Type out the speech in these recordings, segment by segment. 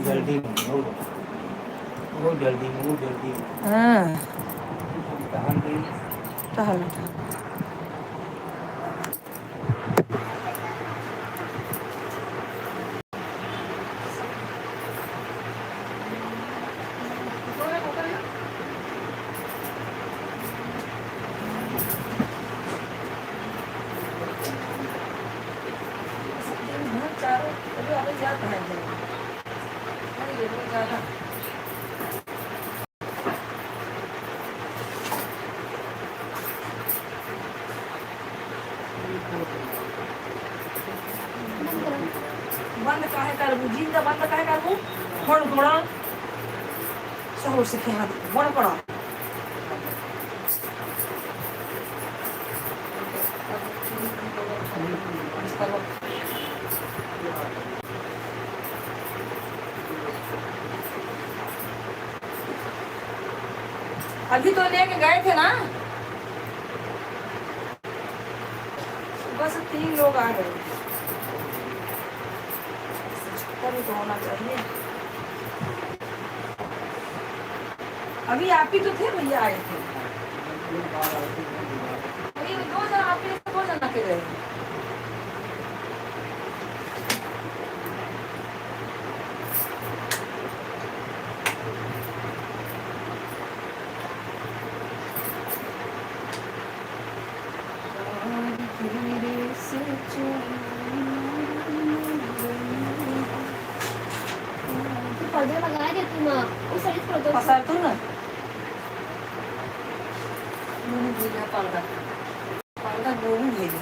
जल्दी बहुत जल्दी हाँ टहल गई। टहल बंद काहे करबू जिंदा बंद काहे करबू फोन करो सहर से खेला बड़ करो अभी तो लेके गए थे ना बस 3 लोग आ गए तो होना चाहिए अभी आप ही तो थे भैया आए थे अभी 2 जन आप ही 2 जन के गए पौधे लगा दे तुम उस साइड पर दो पसार तू ना भेजा पर्दा गोरू भेजा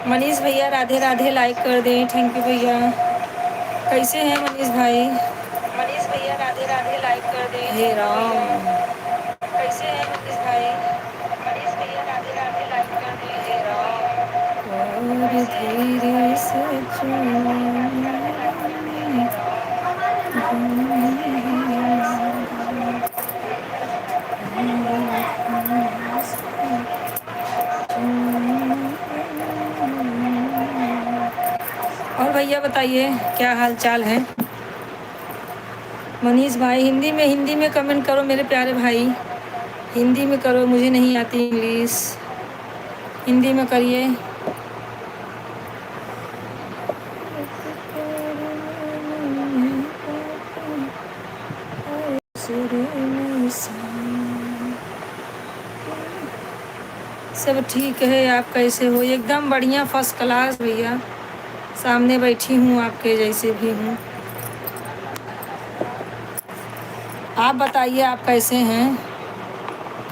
मनीष भैया राधे राधे लाइक कर दें थैंक यू भैया कैसे हैं मनीष भाई मनीष भैया राधे राधे लाइक कर दें हे राम कैसे हैं मनीष भाई मनीष भैया राधे राधे लाइक कर दें हे राम और धीरे से और भैया बताइए क्या हाल चाल है मनीष भाई हिंदी में कमेंट करो मेरे प्यारे भाई हिंदी में करो मुझे नहीं आती इंग्लिश हिंदी में करिए सब ठीक है आप कैसे हो एकदम बढ़िया फर्स्ट क्लास भैया सामने बैठी हूँ आपके जैसे भी हूँ आप बताइए आप कैसे हैं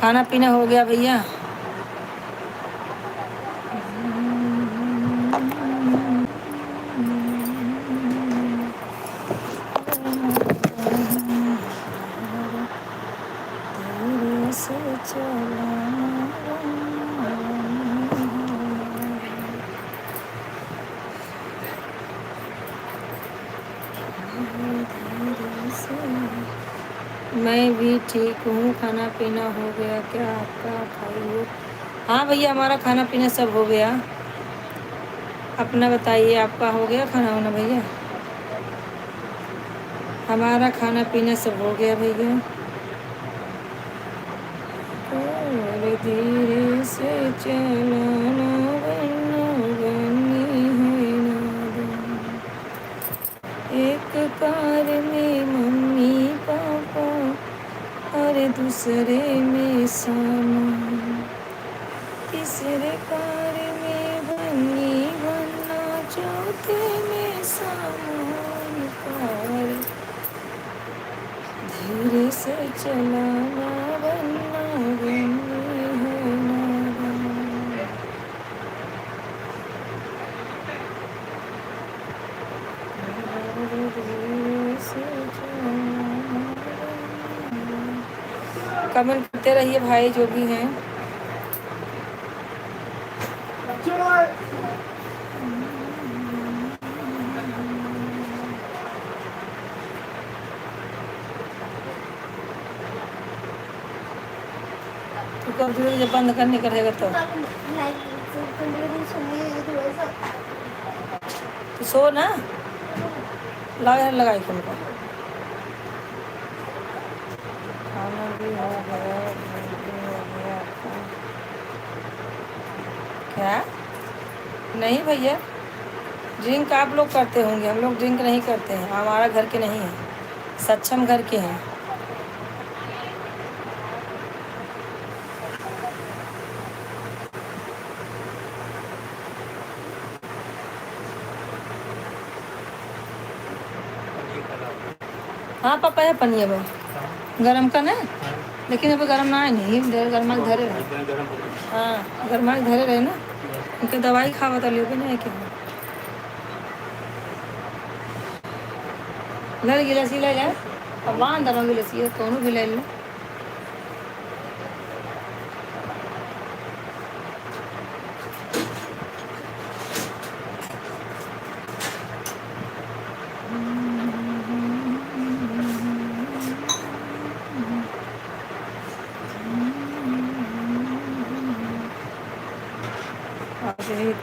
खाना पीना हो गया भैया धीरे से। मैं भी ठीक हूँ। खाना पीना हो गया क्या आपका भाई? हाँ भैया, हमारा खाना पीना सब हो गया। अपना बताइए, आपका हो गया खाना वाना भैया? हमारा खाना पीना सब हो गया भैया। और धीरे से चलाना वरना बनी है नादान। एक कार में मम्मी पापा और दूसरे में सामान, तीसरे कार में बनी बनना, चौथे में सामान कार। धीरे से चलाना वरना बनी है नादान। धीरे से चलाना वरना। कमेंट करते रहिए भाई जो भी हैं। तो कंप्यूटर जब बंद करने का रहेगा तो सो ना, लगाई फोन को। खाना भी हो गया, ड्रिंक भी हो गया आपका? क्या? नहीं भैया, ड्रिंक आप लोग करते होंगे, हम लोग ड्रिंक नहीं करते हैं। हमारा घर के नहीं है, सक्षम घर के हैं। हाँ पापा है पनिया में गरम का ना, लेकिन अभी गरम ना है, नहीं गर्मा के धरे रहे। हाँ गर्मा के धरे रहे ना, उनके दवाई खावा तो ले नहीं है क्या? लड़ गिलसी ले जाए अब बांध दर गिलसी है कौन भी ले लो।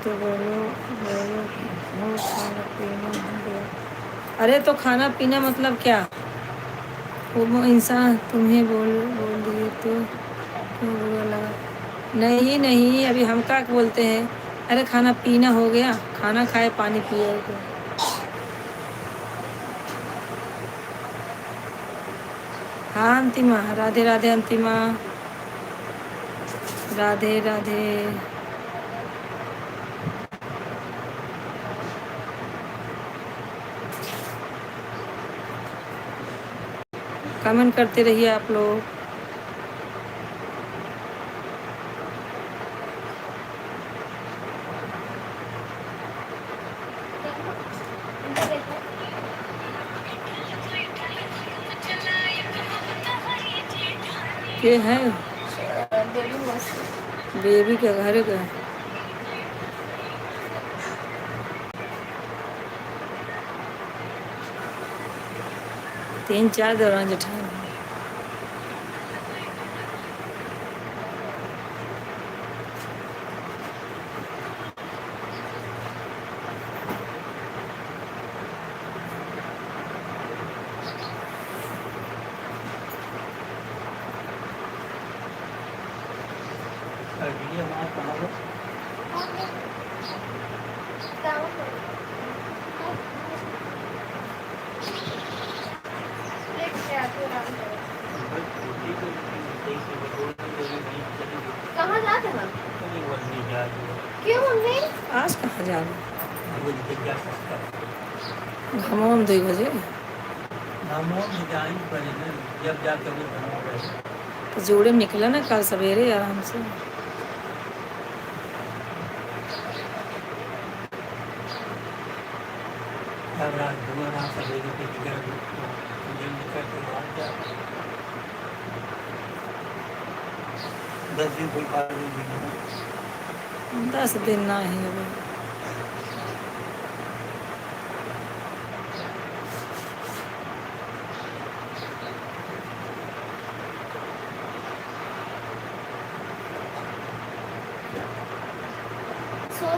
तो बोलो बोलो हो खाना पीना हो गया। अरे तो खाना पीना मतलब क्या? वो इंसान तुम्हें बोल दिए तो क्यों बुरा लगा? नहीं नहीं, अभी हम क्या बोलते हैं? अरे खाना पीना हो गया, खाना खाए पानी पिए तो। हाँ अंतिमा, राधे राधे अंतिमा, राधे राधे। कमेंट करते रहिए आप लोग। के है बेबी के घर का? तीन चार दौरान जेठान कहाँ जाते हैं? क्यों मम्मी? आज कहाँ जा रहे? घमौन 2 बजे जब जाकर तो जोड़े में निकला ना कल सवेरे आराम से। दस दिन कोई 10 दिन ना ही अभी।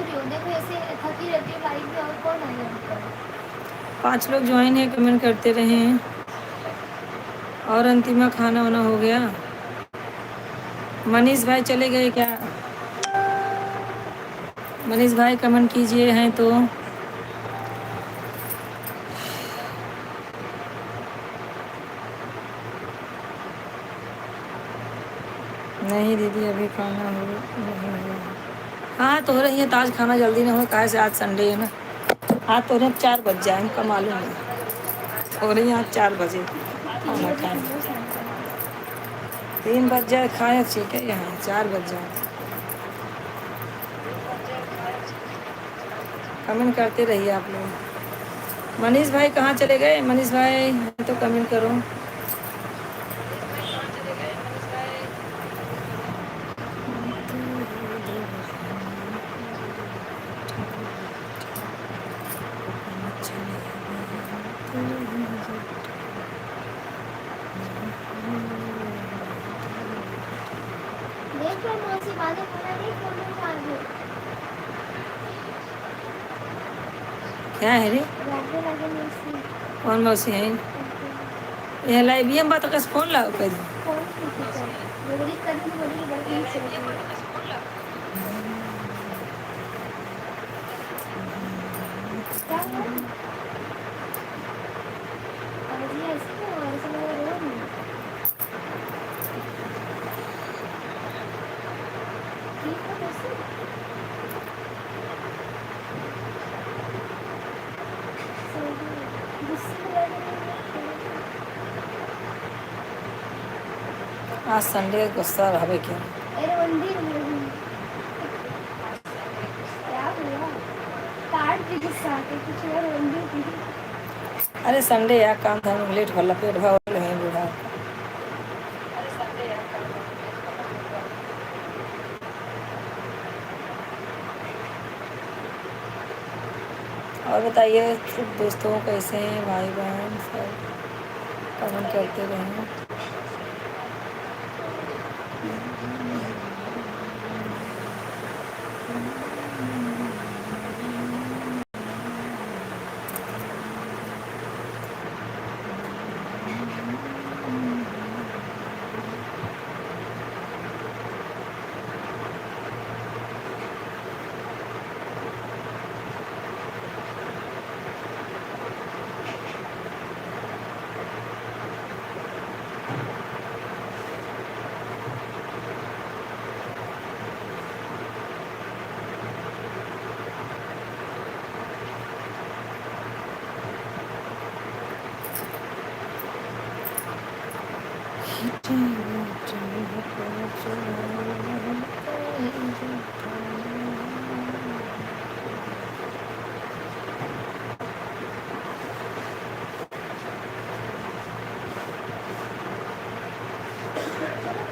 रही हूँ, देखो ऐसे थकी रहती हूँ लाइफ में, और कौन आएगा ऊपर? 5 लोग ज्वाइन है, कमेंट करते रहे हैं। और अंतिमा खाना वाना हो गया? मनीष भाई चले गए क्या? मनीष भाई कमेंट कीजिए हैं तो। नहीं दीदी अभी खाना हो नहीं हुआ। हाँ तो हो रही है, तो आज खाना जल्दी ना हो, काहे से आज संडे है ना। आज तो हो रहे 4 बज जाए, हमको मालूम है। हो रही है आज 4 बजे तीन खाना बजे खाए। समोसा आता है। 3 बज जाए खाए ठीक है, यहाँ 4 बज जाए। कमेंट करते रहिए आप लोग। मनीष भाई कहाँ चले गए? मनीष भाई तो कमेंट करो। देख लो मौसी बातें खाना नहीं फोन में चार्ज है। क्या है रे? लगे लगे मौसी। कौन मौसी है? यह लाइव भी हम बात कर फोन लाओ कर। फोन की चल जल्दी कर दो, बोली बड़ी नहीं चल। क्या हुआ? आज ये इसको और से मेरा रोड नहीं। ठीक है कैसे? सही गुस्से में लगे नहीं। आज संडे गुस्सा रहे क्या? अरे मंदिर में क्या हुआ? काट दी गुस्सा के कुछ और मंदिर थी। अरे संडे यार काम धाम लेट भला पेट भर नहीं बूढ़ा। और बताइए सब दोस्तों कैसे हैं, भाई बहन सब कमेंट करते रहें।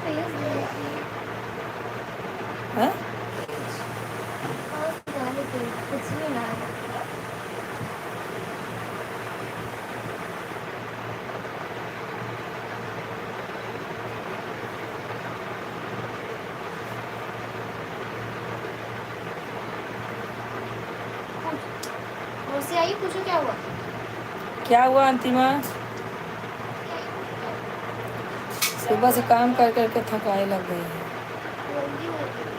फेस देखी हाँ? और गाने पे कुछ भी ना है। मौसी आई पूछो क्या हुआ? क्या हुआ अंतिमा? सुबह से काम कर करके थकाई लग गई है। जल्दी हो गई।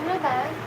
हेलो बैग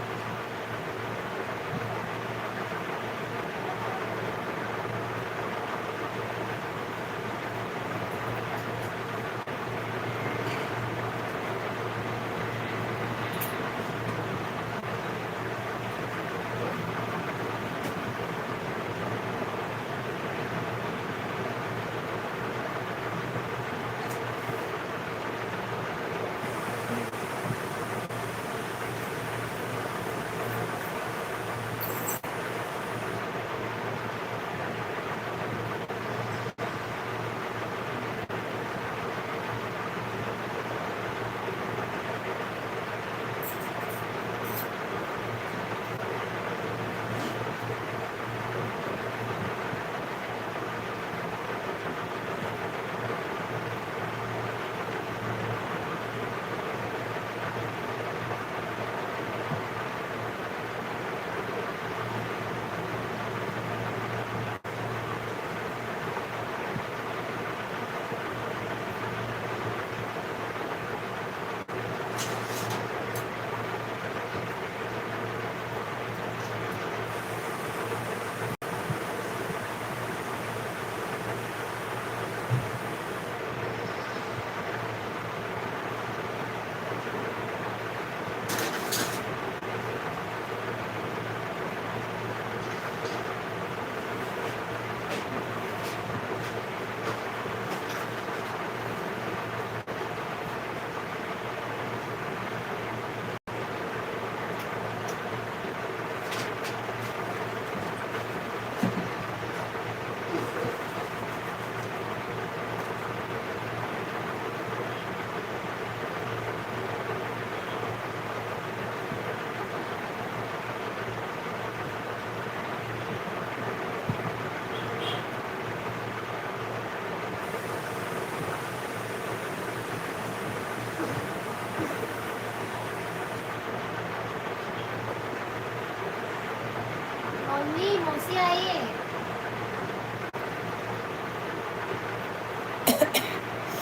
मम्मी मौसी आई है।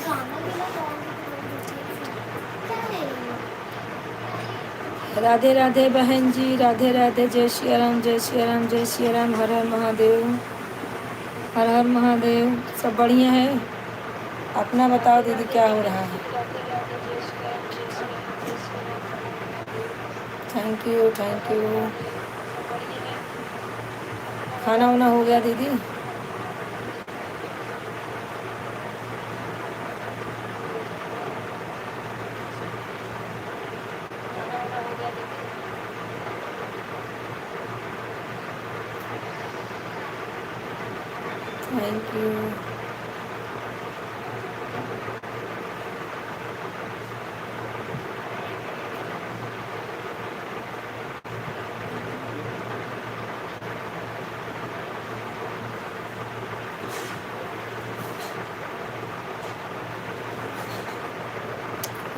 गाना गिला कौन क्या है राधे राधे बहन जी, राधे राधे, जय श्री राम, जय श्री राम, जय श्री राम, हर हर महादेव, हर हर महादेव। सब बढ़िया है? अपना बताओ दीदी, क्या हो रहा है? Thank you, thank you. खाना वाना हो गया दीदी? Thank you.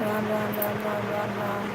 Ram Ram Ram Ram Ram Ram.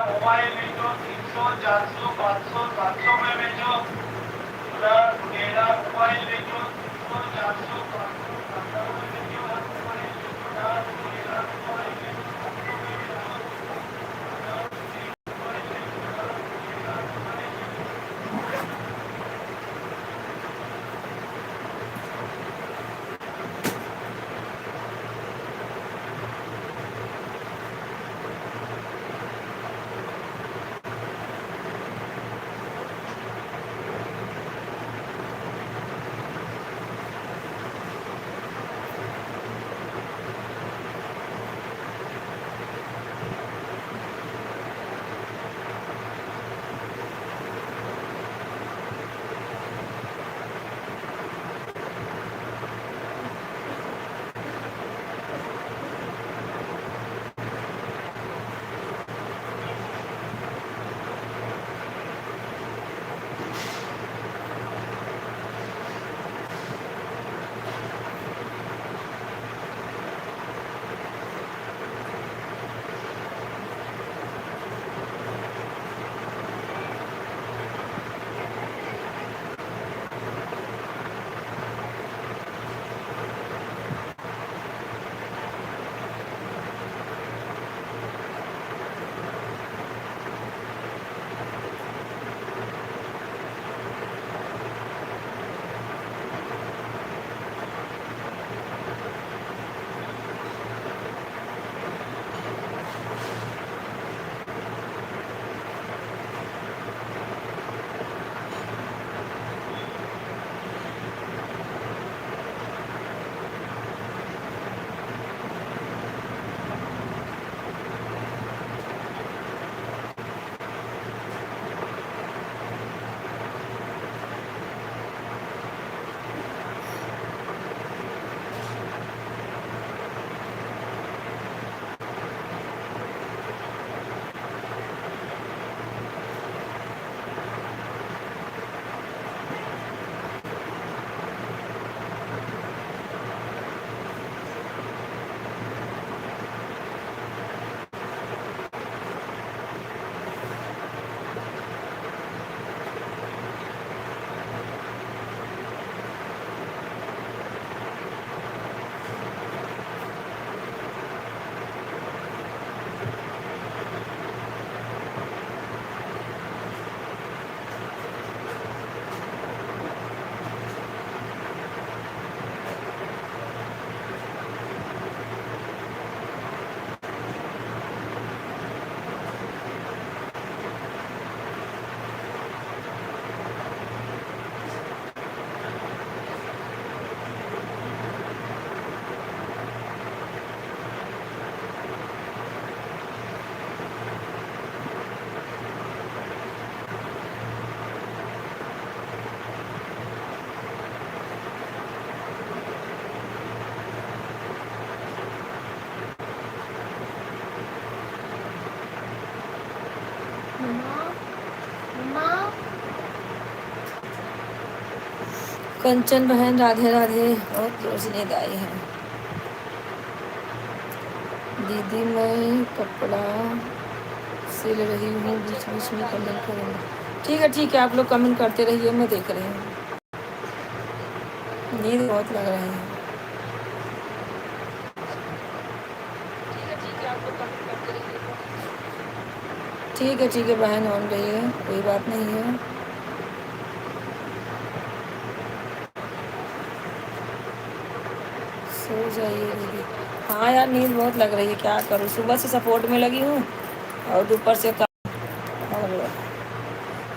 Mobile बेचो 300 400 500 700 में बेचो। मेरा मोबाइल बेचो 300 400 500 700 में बेचो। मम्मा मम्मा कंचन बहन राधे राधे, बहुत जोर से नींद आई है। दीदी मैं कपड़ा सिल रही हूँ, बीच बीच में कमेंट करूँगी। ठीक है, आप लोग कमेंट करते रहिए, मैं देख रही हूँ। नींद बहुत लग रही है। ठीक है बहन, ऑन रही है, कोई बात नहीं है। सो जाइए दीदी। हाँ यार, नींद बहुत लग रही है, क्या करूँ, सुबह से सपोर्ट में लगी हूँ और ऊपर से और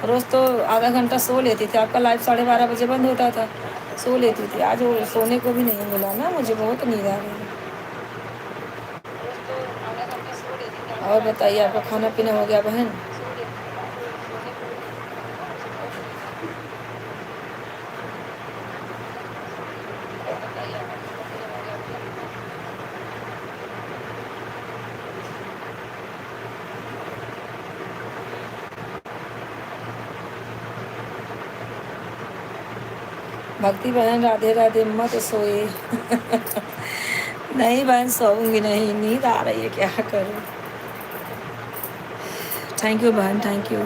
रोज़ तो आधा घंटा सो लेती थी। आपका लाइव 12:30 बजे बंद होता था, सो लेती थी। आज वो सोने को भी नहीं मिला ना, मुझे बहुत नींद आ रही है। और बताइए, आपका खाना पीना हो गया बहन? भक्ति बहन राधे राधे, मत सोए। नहीं बहन, सोऊंगी नहीं, नींद आ रही है, क्या करूँ। थैंक यू बहन, थैंक यू।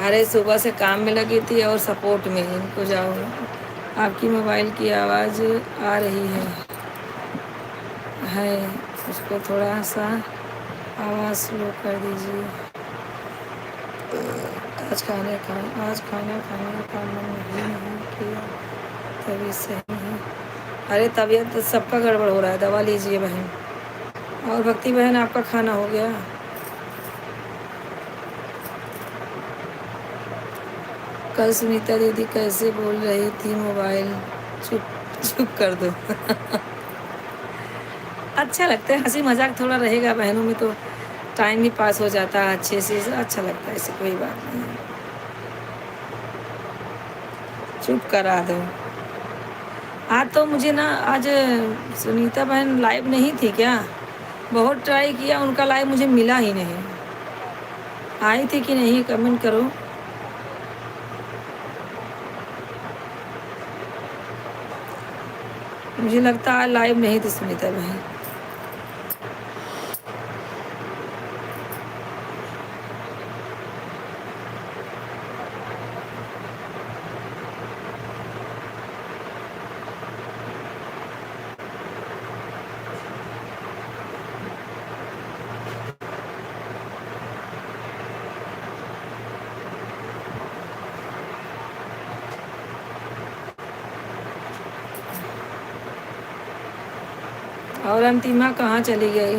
अरे सुबह से काम में लगी थी और सपोर्ट में, इनको जाओ। आपकी मोबाइल की आवाज़ आ रही है, उसको थोड़ा सा आवाज़ स्लो कर दीजिए। आज खाना खाने का मन नहीं किया, तबीयत सही नहीं। अरे तबीयत तो सबका गड़बड़ हो रहा है, दवा लीजिए बहन। और भक्ति बहन, आपका खाना हो गया? कल सुनीता दीदी कैसे बोल रही थी, मोबाइल चुप चुप कर दो। अच्छा लगता है, हंसी मजाक थोड़ा रहेगा बहनों में तो टाइम भी पास हो जाता है अच्छे से, अच्छा लगता है, ऐसी कोई बात नहीं है। चुप करा दो। आज तो मुझे ना, आज सुनीता बहन लाइव नहीं थी क्या? बहुत ट्राई किया, उनका लाइव मुझे मिला ही नहीं। आई थी कि नहीं, कमेंट करो। मुझे लगता है लाइव नहीं थी सुनीता बहन। और अंतिमा कहाँ चली गई?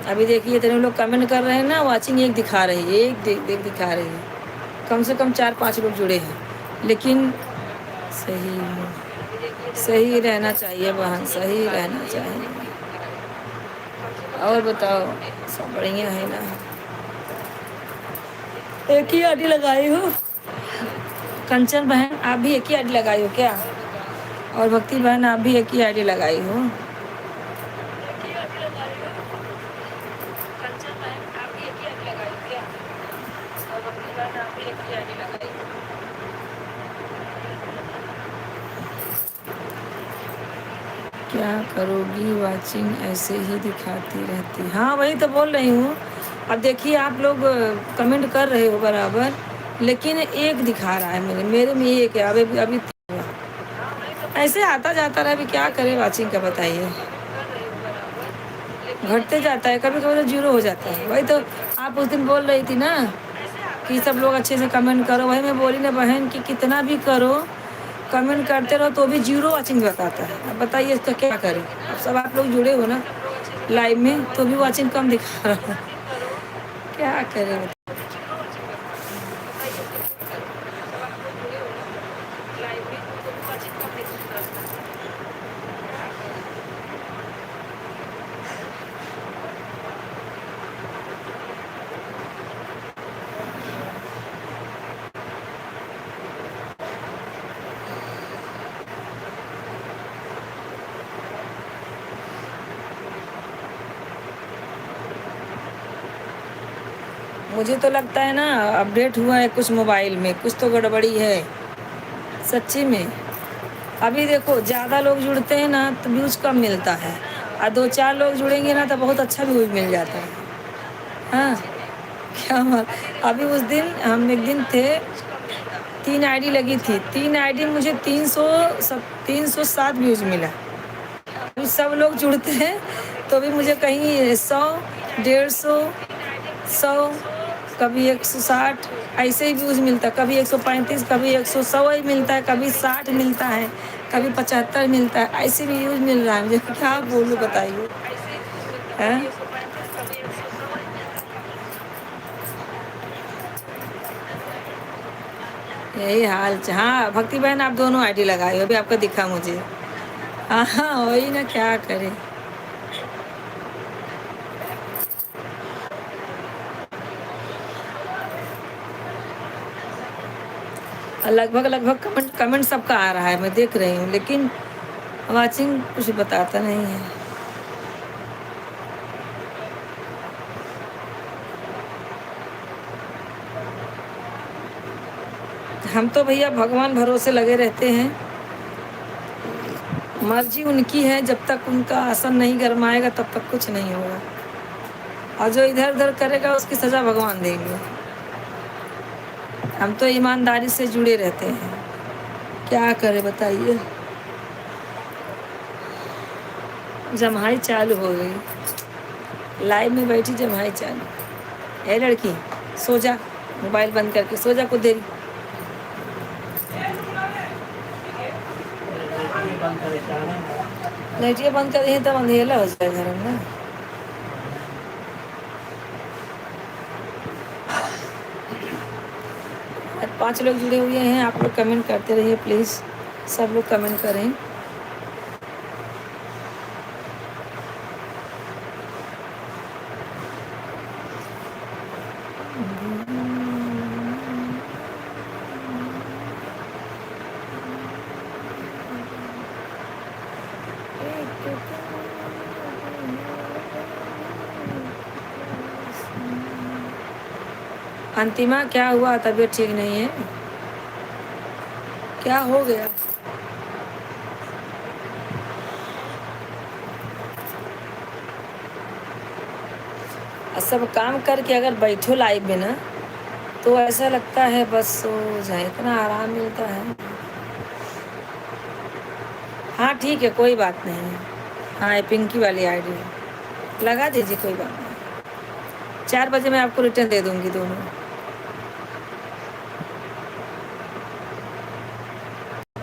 अभी देखिए, इतने लोग कमेंट कर रहे हैं ना, वाचिंग एक दिखा रही है, एक दिखा रही है। कम से कम 4-5 लोग जुड़े हैं, लेकिन सही रहना चाहिए बहन, सही रहना चाहिए। और बताओ, सब बढ़िया है ना? एक ही आईडी लगाई हो कंचन बहन, आप भी एक ही आईडी लगाई हो क्या? और भक्ति बहन, आप भी एक ही आईडी लगाई हो? कंचन बहन, आप भी एक ही आईडी लगाई हो क्या? और भक्ति बहन, आप भी एक ही आईडी लगाई हो? क्या करोगी, वाचिंग ऐसे ही दिखाती रहती। हाँ वही तो बोल रही हूँ। अब देखिए, आप लोग कमेंट कर रहे हो बराबर, लेकिन एक दिखा रहा है, मेरे में एक है। अभी अभी ऐसे आता जाता रहा, अभी क्या करे वाचिंग का, बताइए। घटते जाता है, कभी कभी तो 0 हो जाता है। वही तो आप उस दिन बोल रही थी ना कि सब लोग अच्छे से कमेंट करो, वही मैं बोली ना बहन कि कितना भी करो, कमेंट करते रहो तो भी 0 वाचिंग बताता है। अब बताइए इसका क्या करें। अब सब आप लोग जुड़े हो ना लाइव में, तो भी वाचिंग कम दिखा रहा है, क्या करें। मुझे तो लगता है ना अपडेट हुआ है कुछ मोबाइल में, कुछ तो गड़बड़ी है सच्ची में। अभी देखो ज़्यादा लोग जुड़ते हैं ना तो व्यूज कम मिलता है, और 2-4 लोग जुड़ेंगे ना तो बहुत अच्छा व्यूज मिल जाता है। हाँ क्या बात। अभी उस दिन हम एक दिन थे, 3 आईडी लगी थी, 3 आईडी मुझे 307 व्यूज मिला। अभी सब लोग जुड़ते हैं तो भी मुझे कहीं 100, 150, 100, कभी 160 ऐसे ही व्यूज मिलता है, कभी 135, कभी 100 ही मिलता है, कभी 60 मिलता है, कभी 75 मिलता है, ऐसे भी व्यूज मिल रहा है मुझे। क्या बोलूँ बताइए हैं। यही हाल हाँ भक्ति बहन आप दोनों आईडी लगाए हो, अभी आपका दिखा मुझे। हाँ हाँ वही ना, क्या करें। लगभग लगभग कमेंट कमेंट सबका आ रहा है, मैं देख रही हूँ, लेकिन वाचिंग कुछ बताता नहीं है। हम तो भैया भगवान भरोसे लगे रहते हैं, मर्जी उनकी है, जब तक उनका आसन नहीं गरमाएगा तब तक कुछ नहीं होगा, और जो इधर उधर करेगा उसकी सज़ा भगवान देंगे। हम तो ईमानदारी से जुड़े रहते हैं, क्या करें बताइए। जम्हाई चालू हो गई, लाइव में बैठी जम्हाई चालू। ए लड़की सो जा, मोबाइल बंद करके सो जा कुछ देरी। बंद करे चाहना। लाइटियाँ बंद कर दी तब अंधेला हो जाए घर में ना। 5 लोग जुड़े हुए हैं, आप लोग कमेंट करते रहिए प्लीज़, सब लोग कमेंट करें। अंतिमा क्या हुआ, तबीयत ठीक नहीं है, क्या हो गया। सब काम करके अगर बैठो लाइव में ना तो ऐसा लगता है बस सो जाए, इतना आराम मिलता है। हाँ ठीक है कोई बात नहीं। हाँ ये पिंकी वाली आईडी लगा दीजिए, कोई बात नहीं। 4 बजे मैं आपको रिटर्न दे दूँगी दोनों।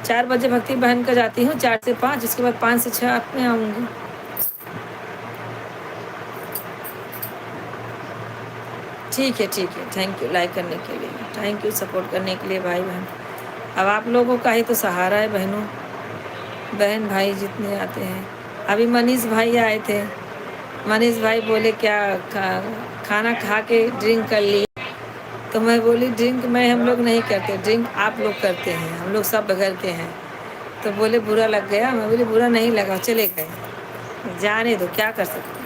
चार बजे भक्ति बहन का जाती हूँ, 4 से 5, इसके बाद 5 से 6 आप में आऊँगी। ठीक है थैंक यू लाइक करने के लिए, थैंक यू सपोर्ट करने के लिए भाई बहन। अब आप लोगों का ही तो सहारा है बहनों, बहन भाई जितने आते हैं। अभी मनीष भाई आए थे, मनीष भाई बोले क्या खाना खा के ड्रिंक कर ली, तो मैं बोली ड्रिंक हम लोग नहीं करते, ड्रिंक आप लोग करते हैं, हम लोग सब घर के हैं। तो बोले बुरा लग गया, मैं बोली बुरा नहीं लगा, चले गए, जाने दो क्या कर सकते।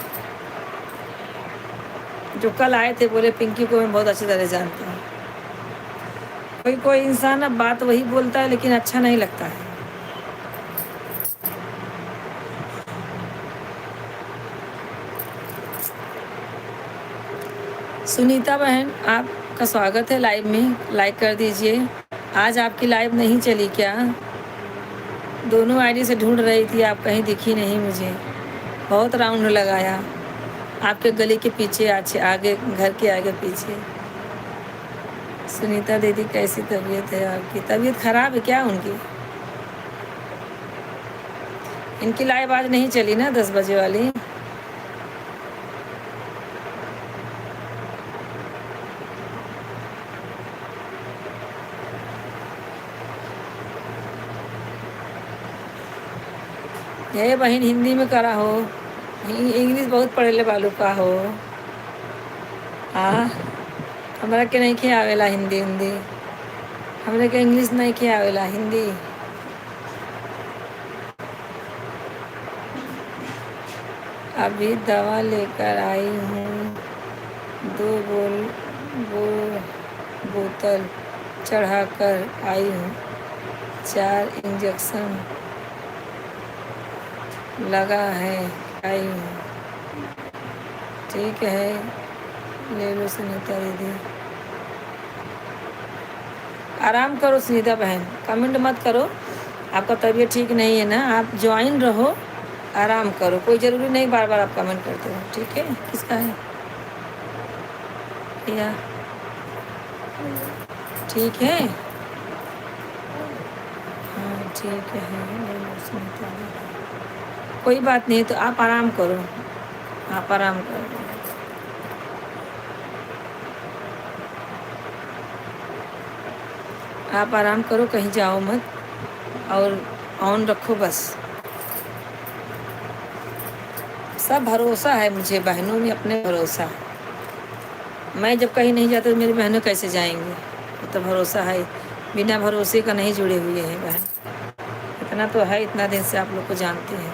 जो कल आए थे बोले पिंकी को मैं बहुत अच्छी तरह जानता हूँ। कोई कोई इंसान अब बात वही बोलता है लेकिन अच्छा नहीं लगता है। सुनीता बहन आपका स्वागत है लाइव में, लाइक कर दीजिए। आज आपकी लाइव नहीं चली क्या? दोनों आईडी से ढूंढ रही थी, आप कहीं दिखी नहीं मुझे, बहुत राउंड लगाया आपके गली के पीछे, आगे घर के आगे पीछे। सुनीता दीदी कैसी तबीयत है आपकी? तबीयत खराब है क्या उनकी? इनकी लाइव आज नहीं चली ना 10 बजे वाली। ये बहन हिंदी में करा हो, इंग्लिश बहुत पढ़े वालों का हो। हाँ हमरा के नहीं के आवेला हिंदी, हमरा के इंग्लिश नहीं के आवेला, हिंदी। अभी दवा लेकर आई हूँ, बोतल चढ़ाकर आई हूँ, 4 इंजेक्शन लगा है, आई हूँ। ठीक है, ले लो सुनीता दीदी। आराम करो सुनीता बहन, कमेंट मत करो। आपका तबीयत ठीक नहीं है ना, आप ज्वाइन रहो, आराम करो। कोई ज़रूरी नहीं बार बार आप कमेंट करते हो, ठीक है। किसका है या ठीक है, हाँ ठीक है, ले लो सुनीता दीदी। कोई बात नहीं, तो आप आराम करो, आप आराम करो। आप आराम करो, कहीं जाओ मत और ऑन रखो बस। सब भरोसा है मुझे, बहनों में अपने भरोसा। मैं जब कहीं नहीं जाता तो मेरी बहनें कैसे जाएंगी, तो भरोसा है। बिना भरोसे का नहीं जुड़े हुए हैं बहन, इतना तो है। इतना दिन से आप लोग को जानते हैं।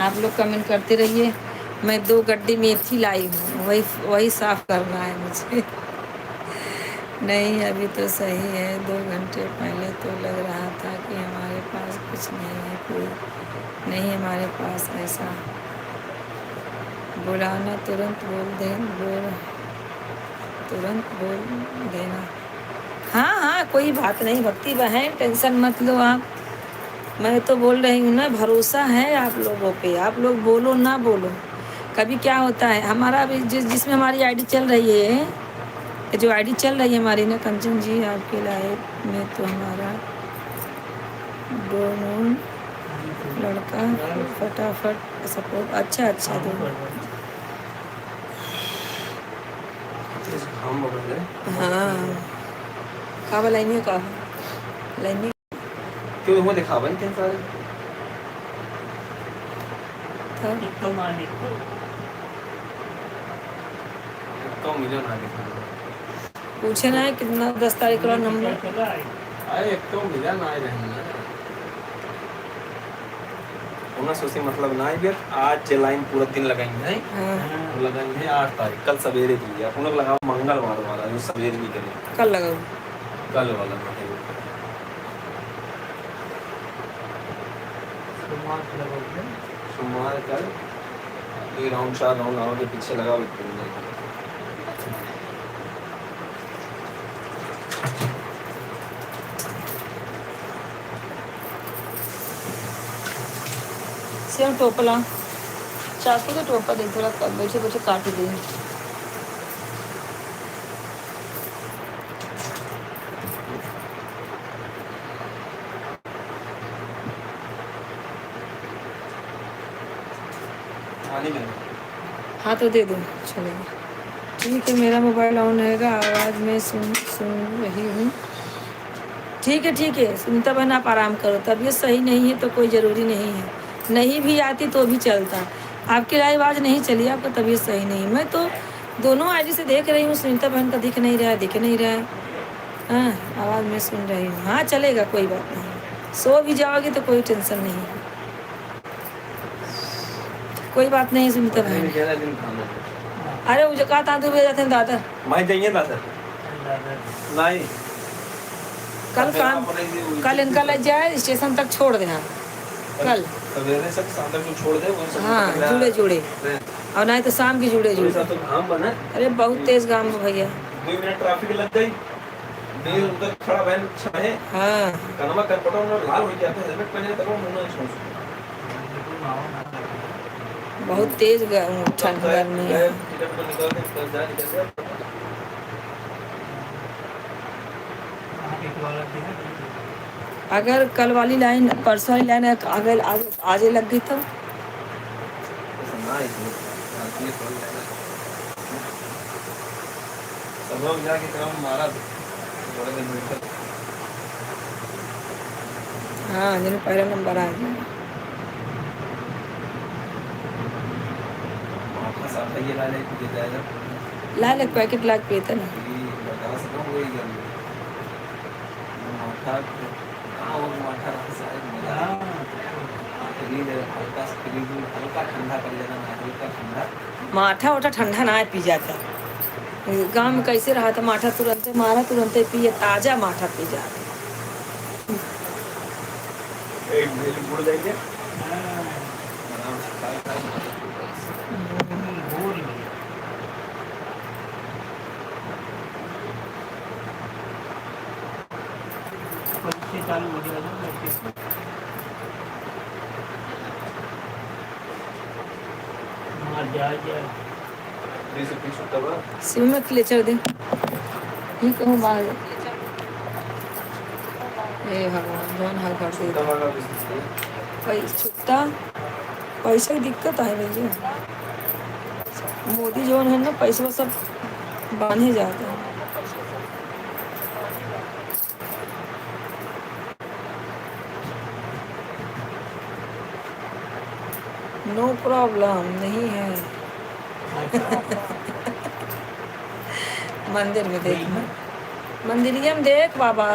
आप लोग कमेंट करते रहिए। मैं 2 गड्डी मेथी लाई हूँ, वही साफ़ करना है मुझे। नहीं अभी तो सही है, 2 घंटे पहले तो लग रहा था कि हमारे पास कुछ नहीं है, कोई नहीं हमारे पास ऐसा। बुलाना तुरंत बोल देना। हाँ हाँ कोई बात नहीं भक्ति बहन, टेंशन मत लो आप। मैं तो बोल रही हूँ ना, भरोसा है आप लोगों पे। आप लोग बोलो ना बोलो, कभी क्या होता है हमारा अभी जिसमें हमारी आईडी चल रही है, जो आईडी चल रही है हमारी ना कंचन जी, आपके लाइफ में तो हमारा दोनों लड़का फटाफट सपोर्ट। अच्छा दोनों, हाँ का लाइन का लाइन क्यों वो दिखा बन क्या सारे था। तो मिलियन आ गया। पूछे ना है कितना 10 तारीख का नंबर आए, एक तो मिलियन आए रहेंगे उन्हें सोचे, मतलब ना ही आज लाइन पूरा दिन लगाएंगे नहीं। हाँ। लगाएंगे 8 तारीख, कल सवेरे के लिए उन लोग लगा मंगलवार वाला, जो सवेरे भी करें कल लगाओ, कल वाला सोमवार कल ये राउंड 4 राउंड आओ के पीछे लगा। सेम टोपला चाकू तो टोपा दे, थोड़ा बैठे बैठे काट दे। हाँ तो दे दो, चलेगा। ठीक है, मेरा मोबाइल ऑन रहेगा, आवाज़ में सुन रही हूँ। ठीक है सुनीता बहन, आप आराम करो। तबीयत सही नहीं है तो कोई ज़रूरी नहीं है, नहीं भी आती तो भी चलता। आपकी लाइव आज नहीं चली, आपका तबीयत सही नहीं। मैं तो दोनों आईडी से देख रही हूँ, सुनीता बहन का दिख नहीं रहा है। हाँ आवाज़ में सुन रही हूँ, हाँ चलेगा, कोई बात नहीं। सो भी जाओगे तो कोई टेंशन नहीं है, कोई बात नहीं सुनीता बहन। अरे वो जो कहा था तो जाते हैं दादर, मैं जाइए दादर नहीं, कल इनका लग जाए स्टेशन तक छोड़ देना कल सवेरे से शाम तक छोड़ दे वो सब। हाँ जुड़े और नहीं तो शाम की जुड़े तो घाम बना। अरे बहुत तेज घाम है भैया, 2 मिनट ट्रैफिक लग गई, देर उधर खड़ा बहन छाए। हाँ कनमा कर पटा उन्होंने लाल हो जाते हैं, हेलमेट पहने तब मुंह नहीं छोड़। बहुत तेज ठंड गर्मी है। अगर कल वाली लाइन परसों वाली लाइन अगर आज लग गई तो हाँ जिन्हें पहला नंबर आ गया। लाल एक पैकेट लाग पे था ना, माठा उठा ठंडा ना पी जाता, गांव में कैसे रहा था, माठा तुरंते मारा तुरंते पिए, ताजा माठा पी जा रहे। एक दिन गुड़ देंगे आराम से खाए खाए। चालू हो गया ना, जा 20 रुपये छूटा बा। सिम में ले चढ़ दे, ही कहूँ बाहर। हे भगवान, जौन हर घर दे छूटा वाला बिजनेस है। पैसा छुट्टा, पैसा की दिक्कत है भैया। मोदी जौन है ना, पैसा सब बांधे जाते हैं। नो प्रॉब्लम नहीं है। मंदिर में देख, मंदिरिया में देख बाबा,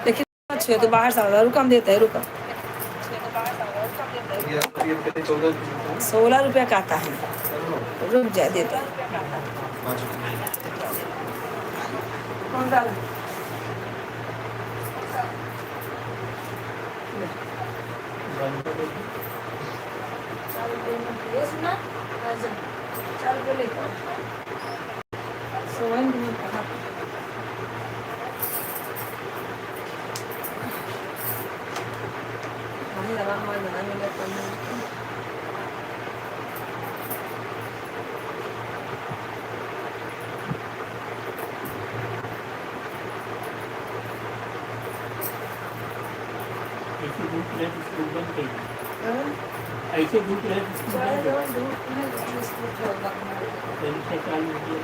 लेकिन अच्छे तो बाहर से आ, रुका हम देते हैं, रुका। ये कितने 14 रुपये छूटा है? 16 रुपया का आता है, रुक जा देते हैं। 5 रुपये। कौन डाला? ये सुना? अच्छा, चल बोले तो। सोवन दिन कहाँ? हमें लगा हमारे बना मिला करना। ऐसे धूप रहे तो स्कूल बंद कर दो। ऐसे धूप रहे तो स्कूल बंद कर दो। परीक्षा चालू हो गया।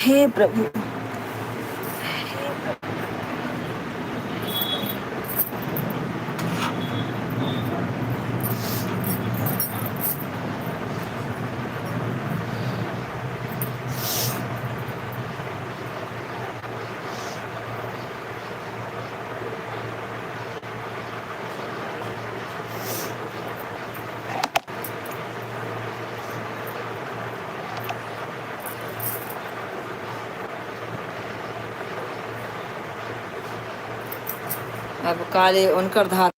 हे प्रभु, अब काले उनकर धार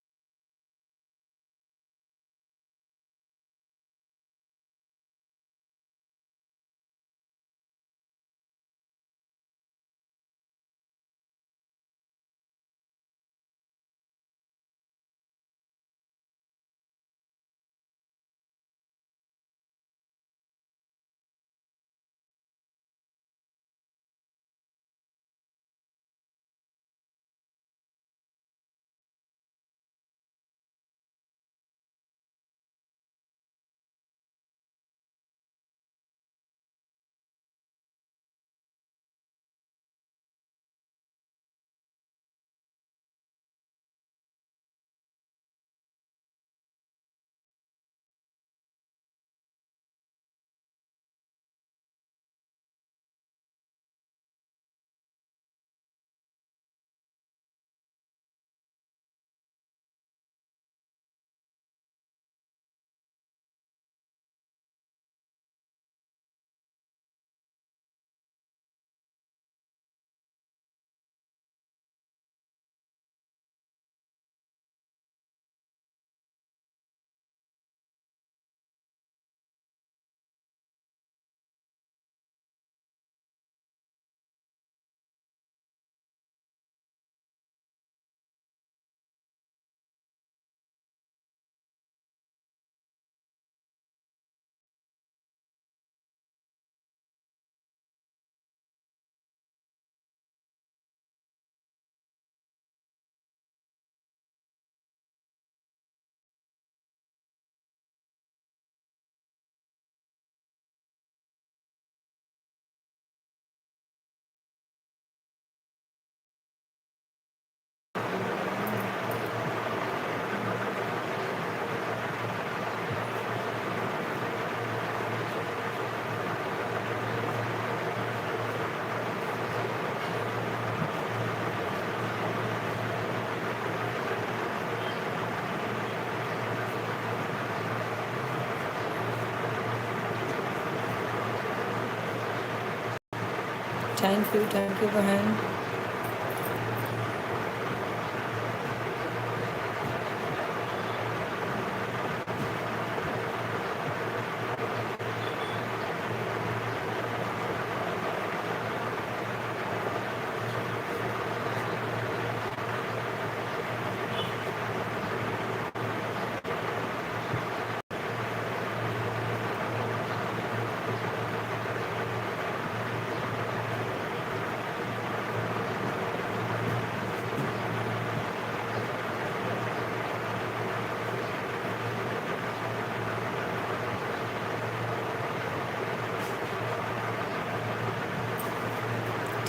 थैंक यू बहन।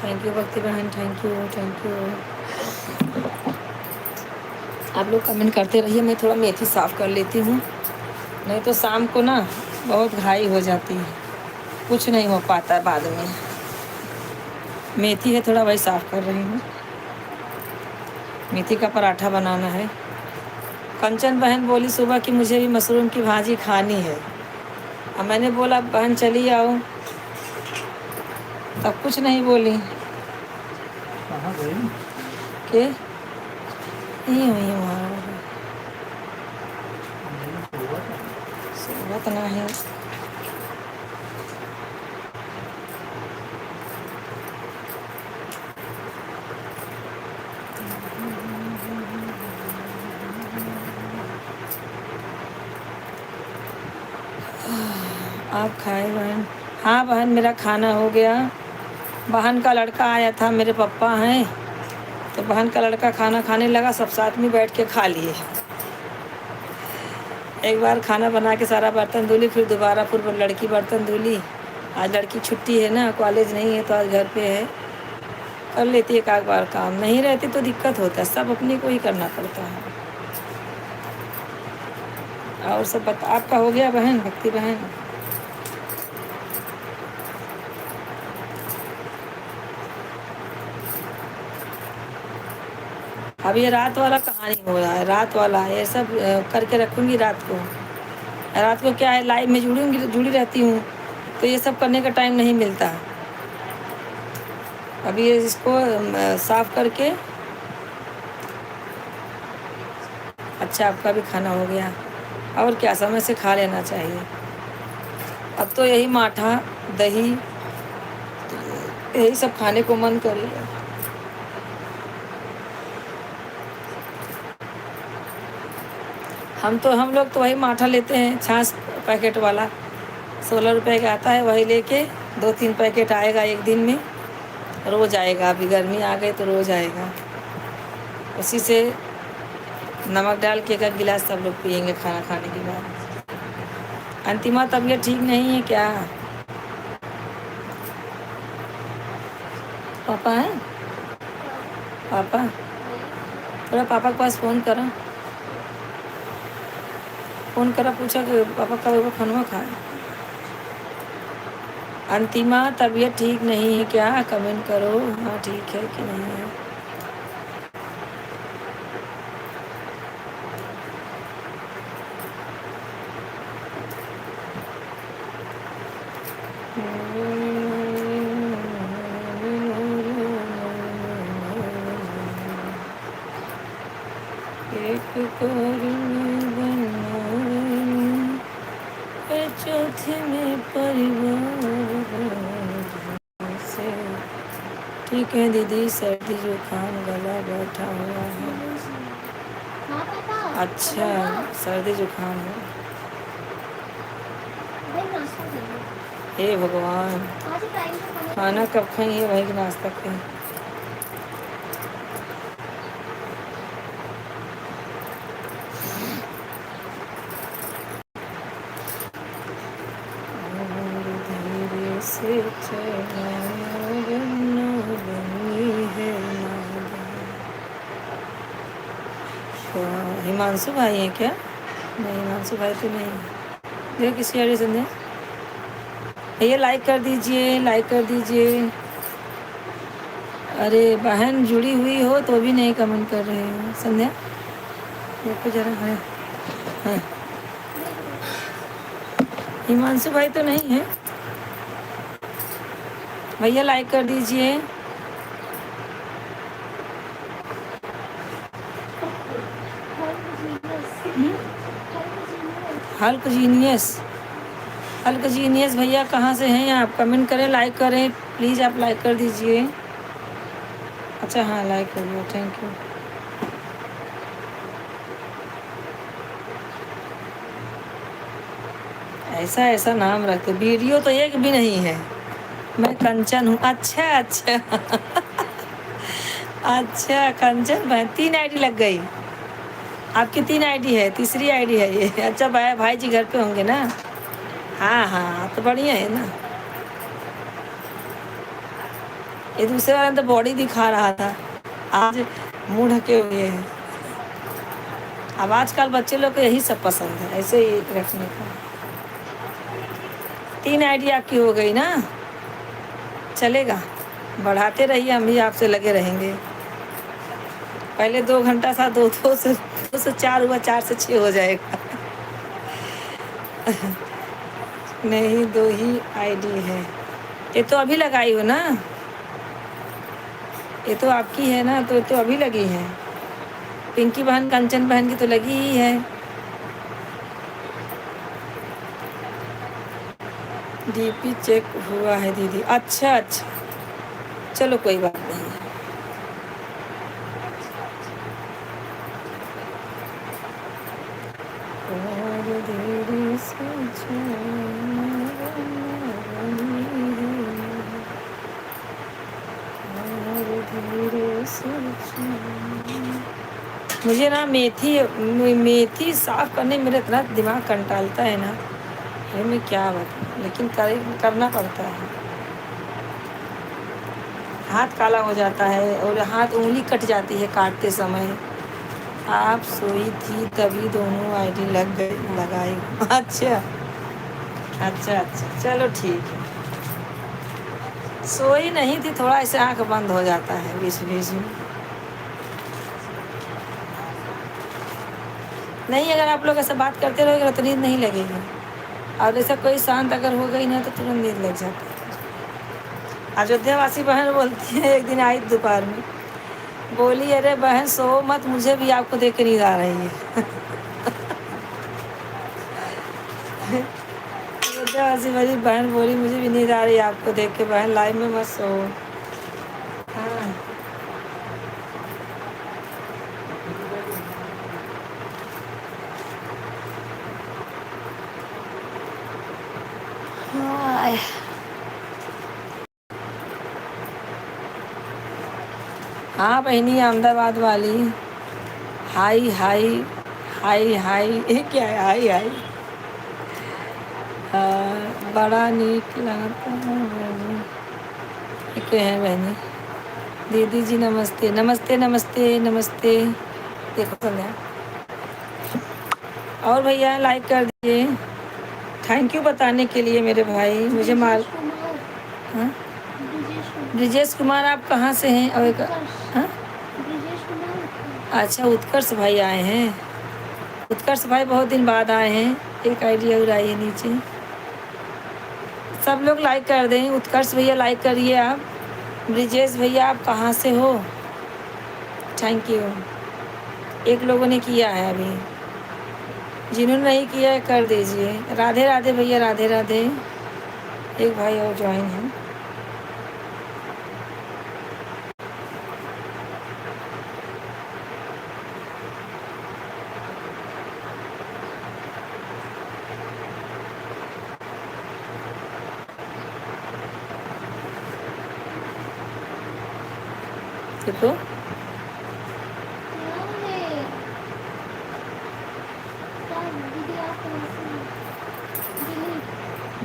थैंक यू भक्ति बहन, थैंक यू। आप लोग कमेंट करते रहिए, मैं थोड़ा मेथी साफ़ कर लेती हूँ, नहीं तो शाम को ना बहुत घाई हो जाती है, कुछ नहीं हो पाता बाद में। मेथी है थोड़ा, वही साफ़ कर रही हूँ। मेथी का पराठा बनाना है। कंचन बहन बोली सुबह कि मुझे भी मशरूम की भाजी खानी है। अब मैंने बोला बहन चली आओ, तब कुछ नहीं बोली कहाँ गई? कि नहीं हुई वहाँ सूरत ना है। आप खाए बहन? हाँ बहन, मेरा खाना हो गया। बहन का लड़का आया था, मेरे पापा हैं, तो बहन का लड़का खाना खाने लगा, सब साथ में बैठ के खा लिए। एक बार खाना बना के सारा बर्तन धुली, फिर दोबारा फिर लड़की बर्तन धुली। आज लड़की छुट्टी है ना, कॉलेज नहीं है, तो आज घर पे है, कर लेती है एक आध बार काम। नहीं रहती तो दिक्कत होता है, सब अपने को ही करना पड़ता है। और सब आपका हो गया बहन, भक्ति बहन? अब ये रात वाला कहानी हो रहा है, रात वाला ये सब करके रखूँगी रात को। रात को क्या है, लाइव में जुड़ी रहती हूँ, तो ये सब करने का टाइम नहीं मिलता। अभी इसको साफ करके। अच्छा, आपका भी खाना हो गया, और क्या, समय से खा लेना चाहिए। अब तो यही माठा दही यही सब खाने को मन करेगा। हम लोग तो वही माठा लेते हैं, छाछ पैकेट वाला, 16 रुपए का आता है, वही लेके 2-3 पैकेट आएगा एक दिन में, रोज़ आएगा। अभी गर्मी आ गई तो रोज़ आएगा। उसी से नमक डाल के एक गिलास सब लोग पियेंगे खाना खाने के बाद। अंतिमा तबीयत ठीक नहीं है क्या? पापा है? पापा थोड़ा पापा के पास फ़ोन करा, पूछा कि पापा कब खाना खाए। अंतिमा तबीयत ठीक नहीं है क्या? कमेंट करो हाँ ठीक है कि नहीं है। चौथे में परिवार से। ठीक है दीदी, सर्दी जुकाम गला बैठा हुआ है। हाँ पापा। अच्छा, सर्दी जुकाम है। भाई नाश्ता करिए। हे भगवान, आज टाइम से खाना कब खाएंगे वही कि नाश्ता करें। हिमांशु भाई हैं क्या? नहीं, हिमांशु भाई तो नहीं। देखिए किसी और संध्या, भैया लाइक कर दीजिए, लाइक कर दीजिए। अरे बहन जुड़ी हुई हो तो भी नहीं कमेंट कर रहे हो। संध्या देखो जरा, है हिमांशु भाई तो नहीं है। भैया लाइक कर दीजिए। हल्क जीनियस, हल्क जीनियस भैया कहाँ से हैं आप? कमेंट करें, लाइक करें प्लीज़, आप लाइक कर दीजिए। अच्छा हाँ लाइक कर दिया, थैंक यू। ऐसा ऐसा नाम रखते, वीडियो तो एक भी नहीं है। मैं कंचन हूँ। अच्छा अच्छा अच्छा कंचन भाई, 3 आईडी लग गई आपकी? 3 आईडी है, तीसरी आईडी है ये। अच्छा भाई जी घर पे होंगे ना? हाँ हाँ तो बढ़िया है ना। ये दूसरे वाला तो बॉडी दिखा रहा था, आज मुंह ढके हुए हैं। अब आजकल बच्चे लोग को यही सब पसंद है, ऐसे ही रखने का। 3 आईडी आपकी हो गई ना? चलेगा, बढ़ाते रहिए, हम भी आपसे लगे रहेंगे। पहले 2 घंटा था, 2 से 4 हुआ, 4 से 6 हो जाएगा। नहीं 2 ही आईडी है। ये तो अभी लगाई हो ना? ये तो आपकी है ना, तो अभी लगी है। पिंकी बहन, कंचन बहन की तो लगी ही है। डीपी चेक हुआ है दीदी। अच्छा अच्छा, चलो कोई बात नहीं। और धीरे से मुझे ना मेथी साफ करने में मेरा इतना दिमाग कंटालता है ना, ये मैं क्या बताऊँ, लेकिन करना पड़ता है। हाथ काला हो जाता है और हाथ उंगली कट जाती है काटते समय। आप सोई थी तभी दोनों आईडी लगाई। अच्छा अच्छा अच्छा, चलो ठीक है। सोई नहीं थी, थोड़ा ऐसे आंख बंद हो जाता है बीच बीच में। नहीं, अगर आप लोग ऐसा बात करते रहोगे तो नींद नहीं लगेगी, और ऐसा कोई शांत अगर हो गई ना तो तुरंत नींद लग जाती है। अयोध्यावासी बहन बोलती है, एक दिन आई दोपहर में, बोली अरे बहन सो मत, मुझे भी आपको देख के नींद आ रही है। अयोध्यावासी मेरी बहन बोली मुझे भी नींद आ रही है आपको देख के, बहन लाइव में मत सो। हाँ हाँ बहनी अहमदाबाद वाली, हाई हाई हाई हाई, ये क्या है हाई हाई? बड़ा नीक लगता है। क्या है बहनी? दीदी जी नमस्ते नमस्ते नमस्ते नमस्ते। देखो कल्याण, और भैया लाइक कर दिए, थैंक यू बताने के लिए मेरे भाई। मुझे माल हाँ ब्रिजेश कुमार, आप कहाँ से हैं? और हाँ अच्छा, उत्कर्ष भाई आए हैं। उत्कर्ष भाई बहुत दिन बाद आए हैं। एक आइडिया और आई है नीचे, सब लोग लाइक कर दें। उत्कर्ष भैया लाइक करिए आप। ब्रिजेश भैया आप कहाँ से हो? Thank you. एक लोगों ने किया है अभी, जिन्होंने नहीं किया है कर दीजिए। राधे राधे भैया, राधे राधे। एक भाई और ज्वाइन है। देखो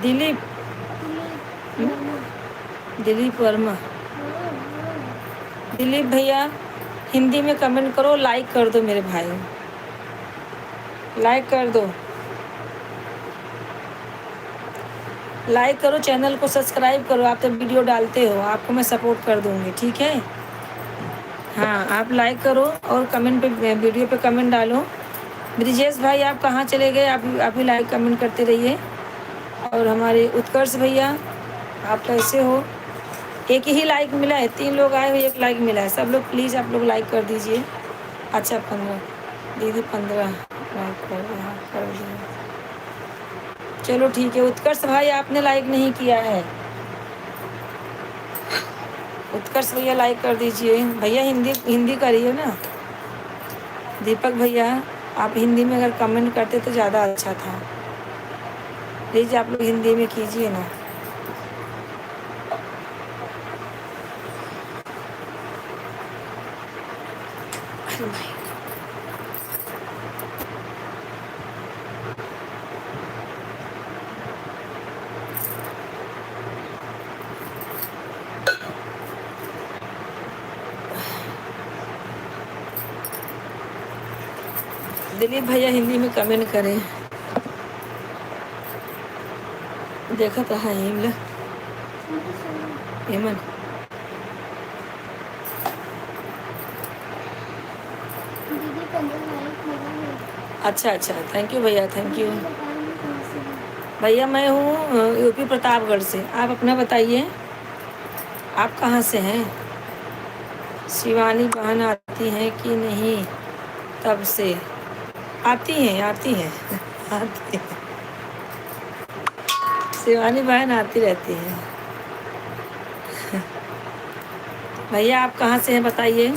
दिलीप, दिलीप वर्मा। दिलीप भैया हिंदी में कमेंट करो, लाइक कर दो मेरे भाई, लाइक कर दो, लाइक करो, चैनल को सब्सक्राइब करो। आप तो वीडियो डालते हो, आपको मैं सपोर्ट कर दूंगी, ठीक है? हाँ आप लाइक करो और कमेंट पे, वीडियो पे कमेंट डालो। ब्रिजेश भाई आप कहाँ चले गए? आप भी लाइक कमेंट करते रहिए। और हमारे उत्कर्ष भैया आप कैसे हो? एक ही लाइक मिला है, 3 लोग आए हुए, 1 लाइक मिला है। सब लोग प्लीज़ आप लोग लाइक कर दीजिए। अच्छा 15 दीदी 15 लाइक कर दिया, हाँ, कर दिया। चलो ठीक है। उत्कर्ष भाई आपने लाइक नहीं किया है, उत्कर्ष भैया लाइक कर दीजिए। भैया हिंदी हिंदी करिए ना। दीपक भैया आप हिंदी में अगर कमेंट करते तो ज़्यादा अच्छा था। प्लीज़ आप लोग हिंदी में कीजिए ना। दिलीप भैया हिंदी में कमेंट करें। देखा तो हाँ हिमला हेमन। दीदी 15 लाइक मिला है। अच्छा अच्छा, थैंक यू भैया, थैंक यू। बताइए कहाँ से है? भैया मैं हूँ यूपी प्रतापगढ़ से। आप अपना बताइए, आप कहाँ से हैं? शिवानी बहन आती हैं कि नहीं? तब से आती हैं, आती हैं आती हैं। शिवानी बहन आती रहती हैं। भैया आप कहाँ से हैं बताइए,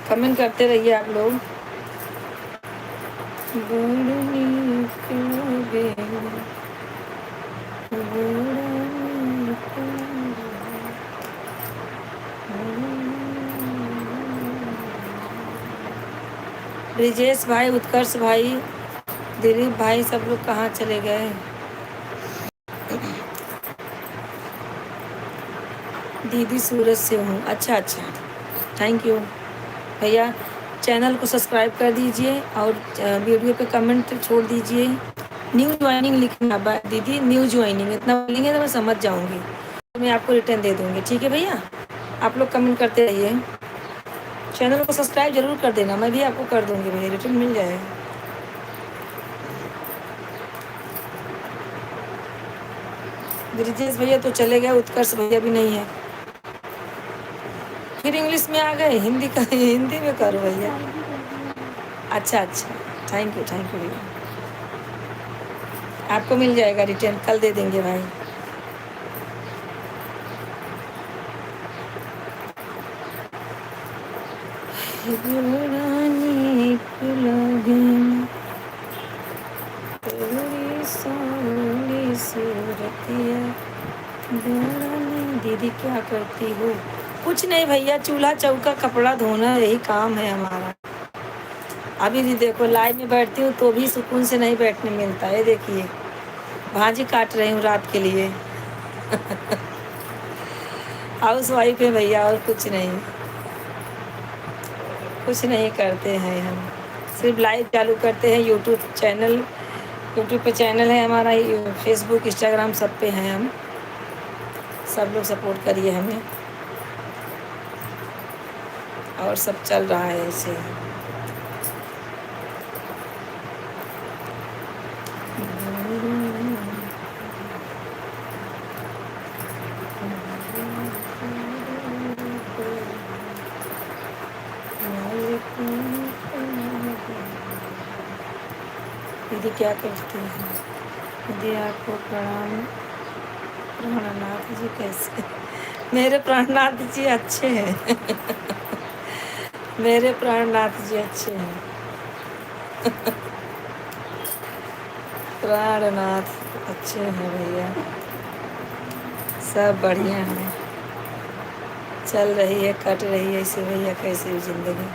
कमेंट करते रहिए आप लोग। ब्रिजेश भाई, उत्कर्ष भाई, दिलीप भाई, सब लोग कहाँ चले गए? दीदी सूरत से हूँ। अच्छा अच्छा, थैंक यू भैया। चैनल को सब्सक्राइब कर दीजिए और वीडियो पे कमेंट छोड़ दीजिए। न्यू ज्वाइनिंग लिखना दीदी, न्यू ज्वाइनिंग इतना बोलेंगे तो मैं समझ जाऊँगी, तो मैं आपको रिटर्न दे दूँगी। ठीक है भैया, आप लोग कमेंट करते रहिए। चैनल को सब्सक्राइब जरूर कर देना, मैं भी आपको कर दूँगी भैया, रिटर्न मिल जाएगा। ब्रिजेश भैया तो चले गए, उत्कर्ष भैया भी नहीं है। फिर इंग्लिश में आ गए, हिंदी का हिंदी में करो भैया। अच्छा अच्छा, थैंक यू भैया, आपको मिल जाएगा रिटर्न, कल दे देंगे भाई। दीदी क्या करती हो? कुछ नहीं भैया, चूल्हा चौका कपड़ा धोना यही काम है हमारा। अभी भी देखो लाइव में बैठती हूँ तो भी सुकून से नहीं बैठने मिलता है। देखिए भाजी काट रही हूँ रात के लिए हाउस वाइफ है भैया, और कुछ नहीं, कुछ नहीं करते हैं हम, सिर्फ लाइव चालू करते हैं। यूट्यूब पे चैनल है हमारा, फेसबुक इंस्टाग्राम सब पे हैं हम। सब लोग सपोर्ट करिए हमें, और सब चल रहा है ऐसे। दीदी क्या करती हैं? दीदी आपको प्रणाम। प्राणनाथ जी कैसे? मेरे प्राणनाथ जी अच्छे हैं मेरे प्राणनाथ जी अच्छे हैं प्राणनाथ अच्छे हैं भैया, सब बढ़िया है, चल रही है, कट रही है ऐसे भैया, कैसे भी जिंदगी।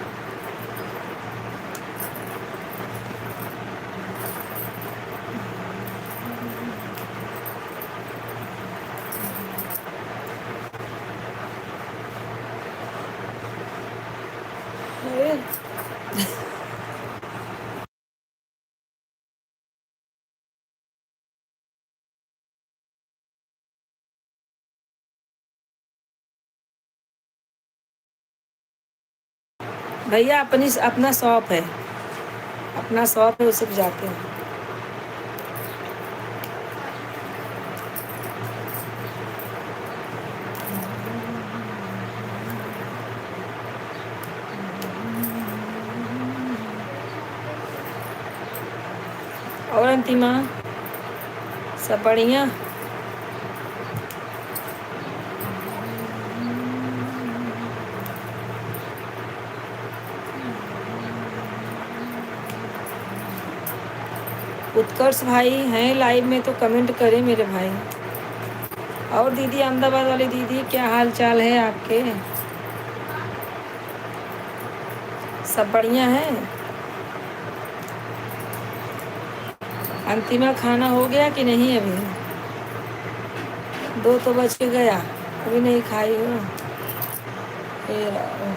भैया अपना शॉप है, अपना शॉप है, उसे जाते हैं। और अंतिमा सब बढ़िया? उत्कर्ष भाई हैं लाइव में तो कमेंट करें मेरे भाई। और दीदी, अहमदाबाद वाली दीदी, क्या हाल चाल है आपके? सब बढ़िया है? अंतिमा खाना हो गया कि नहीं अभी? 2 तो बज के गया, अभी नहीं खाई हो? हे राम।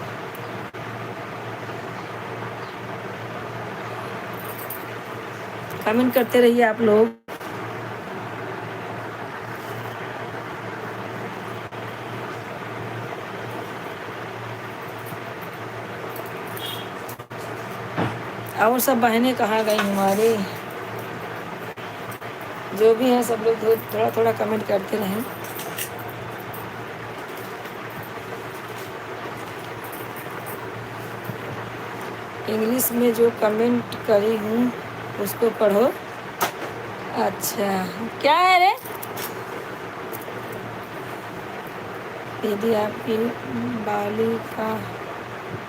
कमेंट करते रहिए आप लोग। और सब बहनें कहाँ गई हमारी? जो भी हैं सब लोग थोड़ा थोड़ा कमेंट करते रहें। इंग्लिश में जो कमेंट करी हूँ उसको पढ़ो। अच्छा, क्या है रे? दीदी आपकी बालिका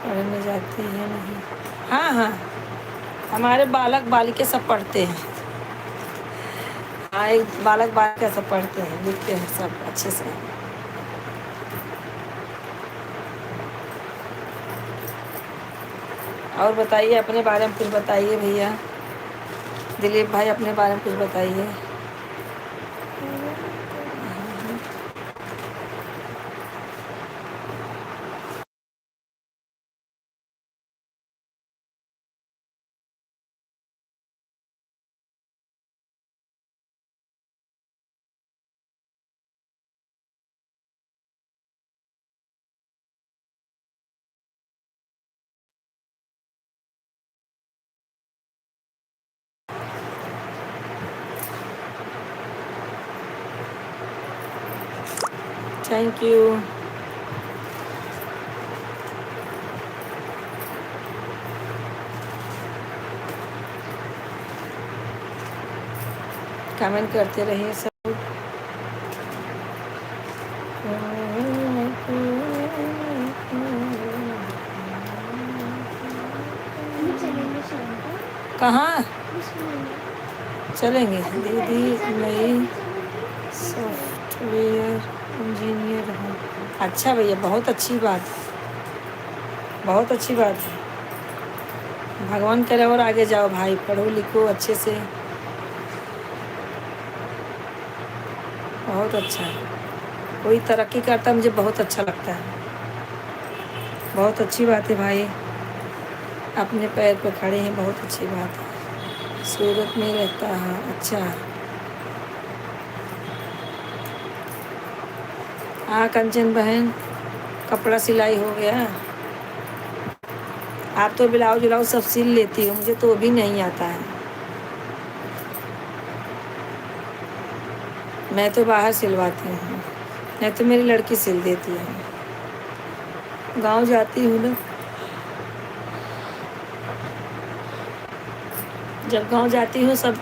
पढ़ने जाती है नहीं? हाँ हाँ, हमारे बालक बालिके सब पढ़ते हैं। हाँ, एक बालक बालिका सब पढ़ते हैं, लिखते हैं सब अच्छे से। और बताइए अपने बारे में कुछ बताइए भैया। दिलीप भाई अपने बारे में कुछ बताइए। Thank you. कमेंट करते रहिए सब। चलेंगे शाम को। कहाँ चलेंगे? दीदी मैं चलेंगे। सॉफ्टवेयर इंजीनियर हूँ। अच्छा भैया, बहुत अच्छी बात, बहुत अच्छी बात है। भगवान करे और आगे जाओ भाई, पढ़ो लिखो अच्छे से, बहुत अच्छा है। कोई तरक्की करता मुझे बहुत अच्छा लगता है। बहुत अच्छी बात है भाई, अपने पैर पर खड़े हैं, बहुत अच्छी बात है। सूरत में रहता है? अच्छा। हाँ कंचन बहन, कपड़ा सिलाई हो गया? आप तो ब्लाउज व्लाउज सब सिल लेती हो, मुझे तो वो भी नहीं आता है। मैं तो बाहर सिलवाती हूँ, नहीं तो मेरी लड़की सिल देती है। गांव जाती हूँ ना, जब गांव जाती हूँ सब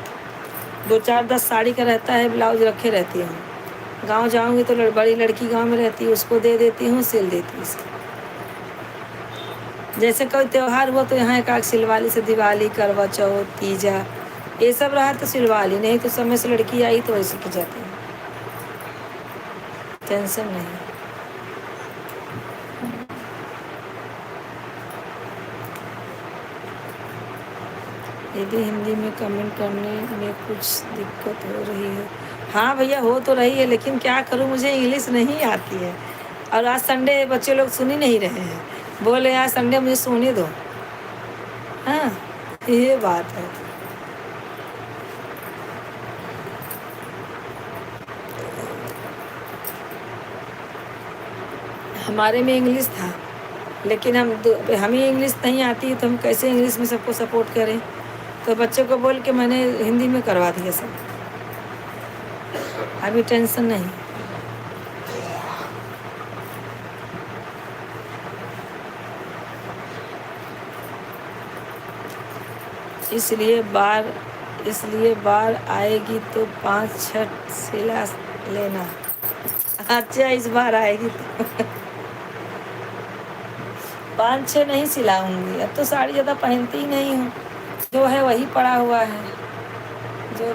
2-4-10 साड़ी का रहता है, ब्लाउज रखे रहती हूँ। गांव जाऊँगी तो बड़ी लड़की गांव में रहती है, उसको दे देती हूँ, सिल देती हूँ। जैसे कोई त्यौहार हुआ तो यहाँ एक आग सिलवा ली, से दिवाली, करवा चौथ, तीजा, ये सब रहा तो सिलवा ली, नहीं तो समय से लड़की आई तो वैसे की जाती है। टेंशन नहीं। यदि हिंदी में कमेंट करने में कुछ दिक्कत हो रही है? हाँ भैया, हो तो रही है, लेकिन क्या करूँ, मुझे इंग्लिश नहीं आती है। और आज संडे है, बच्चे लोग सुन ही नहीं रहे हैं, बोले आज संडे मुझे सोने दो। हाँ, ये बात है। हमारे में इंग्लिश था, लेकिन हमें इंग्लिश नहीं आती है तो हम कैसे इंग्लिश में सबको सपोर्ट करें? तो बच्चों को बोल के मैंने हिंदी में करवा दिया सब। अभी टेंशन नहीं। इसलिए बार इसलिए बाढ़ आएगी तो 5-6 सिला लेना। अच्छा, इस बार आएगी तो 5-6 नहीं सिलाऊंगी। अब तो साड़ी ज़्यादा पहनती ही नहीं हूँ, जो है वही पड़ा हुआ है। जो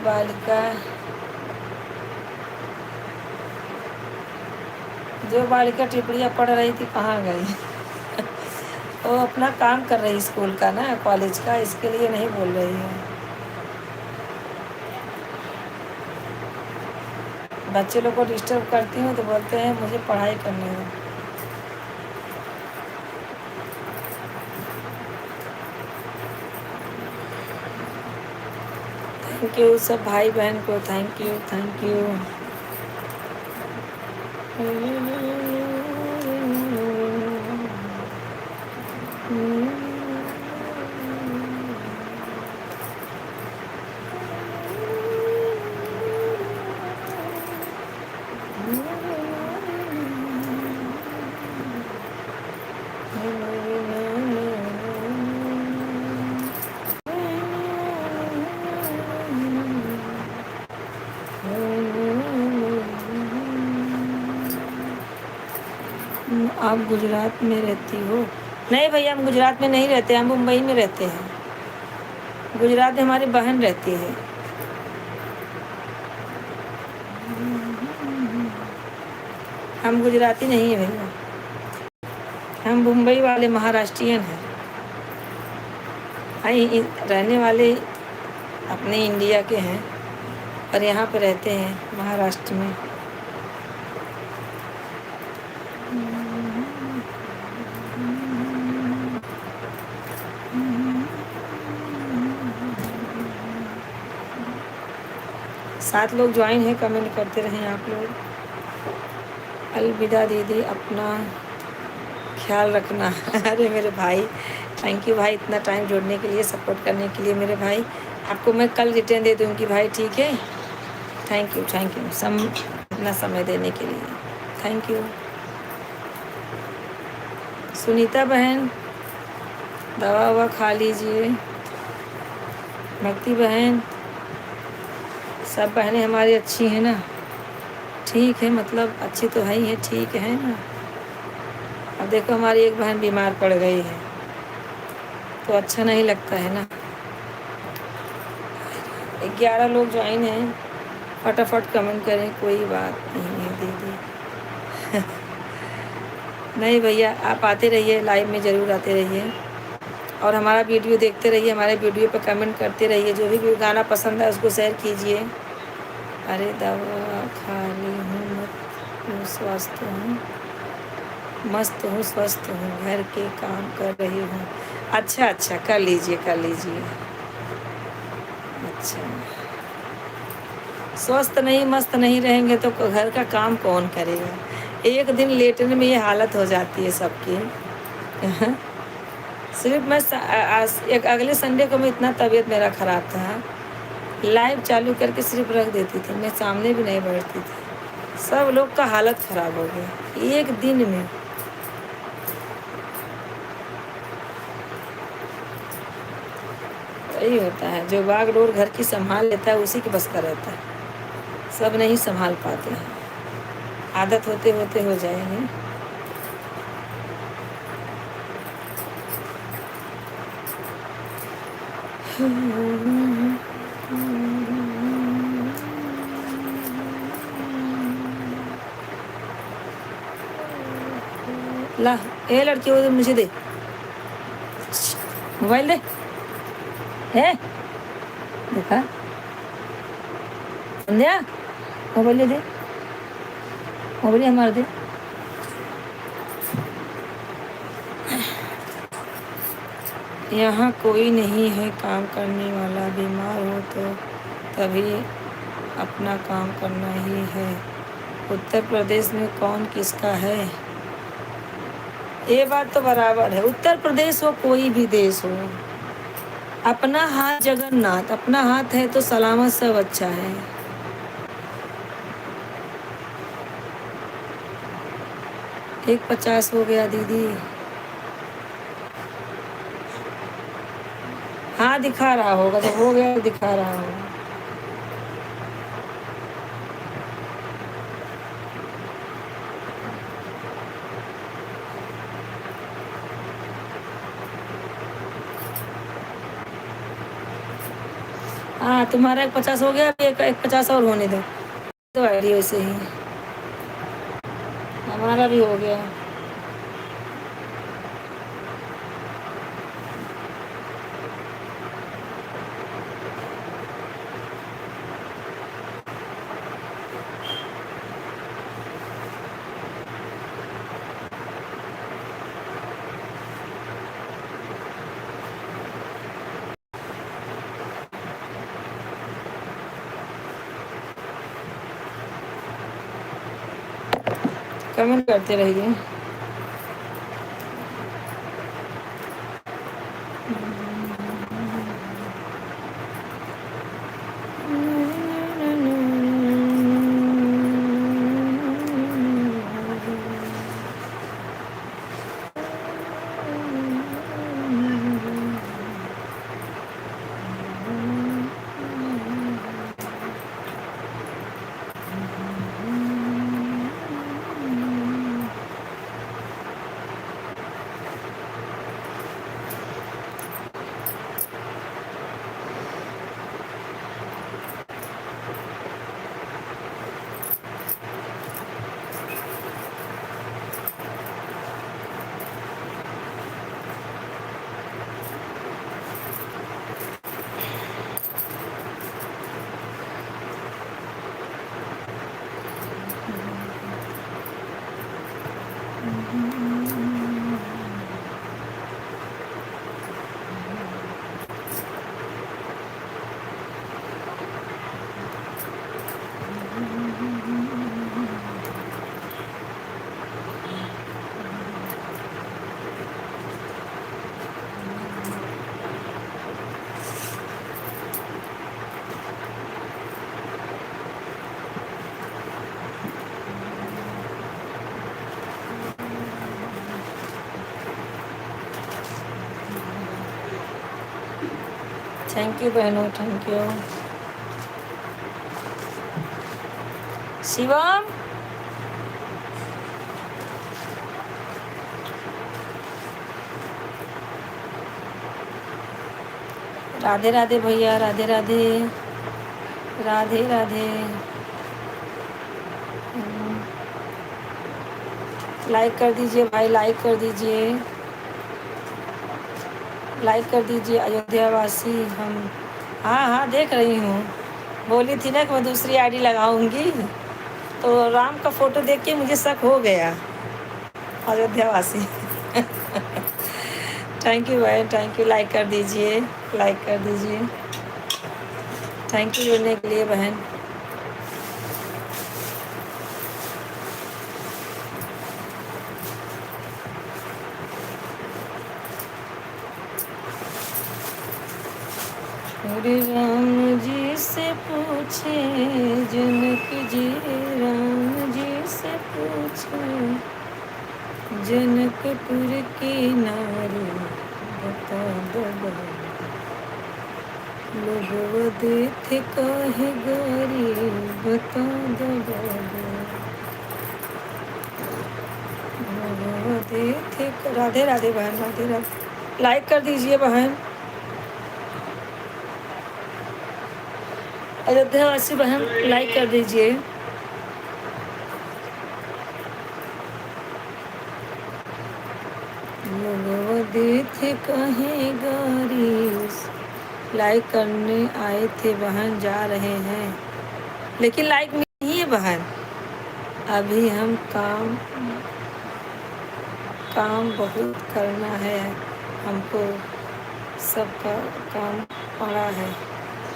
बालिका टिप्पणियाँ पढ़ रही थी कहाँ गई? वो अपना काम कर रही स्कूल का ना, कॉलेज का, इसके लिए नहीं बोल रही है। बच्चे लोग को डिस्टर्ब करती हूँ तो बोलते हैं मुझे पढ़ाई करने दो। थैंक यू सब भाई बहन को, थैंक यू थैंक यू। आप गुजरात में रहती हो? नहीं भैया, हम गुजरात में नहीं रहते, हम मुंबई में रहते हैं। गुजरात में हमारी बहन रहती है। हम गुजराती नहीं है भैया, हम मुंबई वाले महाराष्ट्रियन हैं। रहने वाले अपने इंडिया के हैं और यहाँ पे रहते हैं महाराष्ट्र में। सात लोग ज्वाइन हैं, कमेंट करते रहें आप लोग। अलविदा दीदी, अपना ख्याल रखना। अरे मेरे भाई, थैंक यू भाई, इतना टाइम जोड़ने के लिए, सपोर्ट करने के लिए मेरे भाई। आपको मैं कल रिटर्न दे दूँगी भाई, ठीक है? थैंक यू अपना समय देने के लिए, थैंक यू। सुनीता बहन, दवा ववा खा लीजिए। भक्ति बहन, सब बहनें हमारी अच्छी हैं ना? ठीक है, मतलब अच्छी तो है ही है, ठीक है ना? अब देखो हमारी एक बहन बीमार पड़ गई है तो अच्छा नहीं लगता है ना। 11 लोग ज्वाइन हैं, फटाफट कमेंट करें, कोई बात नहीं है दीदी। नहीं भैया, आप आते रहिए, लाइव में ज़रूर आते रहिए और हमारा वीडियो देखते रहिए, हमारे वीडियो पर कमेंट करते रहिए। जो भी गाना पसंद है उसको शेयर कीजिए। अरे दवा खा ली हूँ, स्वस्थ हूँ, मस्त हूँ, स्वस्थ हूँ, घर के काम कर रही हूँ। अच्छा, कर लीजिए। अच्छा, स्वस्थ नहीं मस्त नहीं रहेंगे तो घर का काम कौन करेगा? एक दिन लेटने में ये हालत हो जाती है सबकी। सिर्फ मैं एक अगले संडे को मैं इतना तबीयत मेरा ख़राब था, लाइव चालू करके सिर्फ रख देती थी, मैं सामने भी नहीं बैठती थी। सब लोग का हालत ख़राब हो गया एक दिन में। यही होता है, जो बागडोर घर की संभाल लेता है उसी के बस का रहता है, सब नहीं संभाल पाते हैं। आदत होते होते हो जाएगी। ला, ए लड़की, वो मुझे दे मोबाइल, दे है, देखा संध्या, मोबाइल दे, मोबाइल हमारे दे। यहाँ कोई नहीं है काम करने वाला, बीमार हो तो तभी अपना काम करना ही है। उत्तर प्रदेश में कौन किसका है? ये बात तो बराबर है, उत्तर प्रदेश हो कोई भी देश हो, अपना हाथ जगन्नाथ, अपना हाथ है तो सलामत सब अच्छा है। एक 50 हो गया दीदी। हाँ दिखा रहा होगा, जब हो गया तो दिखा रहा होगा। हाँ तुम्हारा 50 हो गया, अभी एक 50 और होने दो, तो आईडी वैसे ही हमारा भी हो गया। कमेंट करते रहिए। थैंक यू बहनों, थैंक यू। शिवम राधे राधे भैया, राधे राधे, राधे राधे। लाइक कर दीजिए भाई, लाइक कर दीजिए, लाइक कर दीजिए अयोध्या वासी। हम हाँ हाँ देख रही हूँ, बोली थी ना कि मैं दूसरी आईडी लगाऊंगी, तो राम का फोटो देख के मुझे शक हो गया। अयोध्या वासी थैंक यू भाई, थैंक यू। लाइक कर दीजिए, लाइक कर दीजिए। थैंक यू जुड़ने के लिए बहन। अरे राम जी से पूछे जनक जी, राम जी से पूछे जनकपुर की नारी, बता दो लोग देते काहे गारी, बता दो देते। राधे राधे बहन, राधे राधे। लाइक कर दीजिए बहन। अयोध्या वासी बहन लाइक कर दीजिए। थे कहीं गारी, लाइक करने आए थे बहन, जा रहे हैं, लेकिन लाइक नहीं है बहन। अभी हम काम बहुत करना है हमको, सबका काम पड़ा है।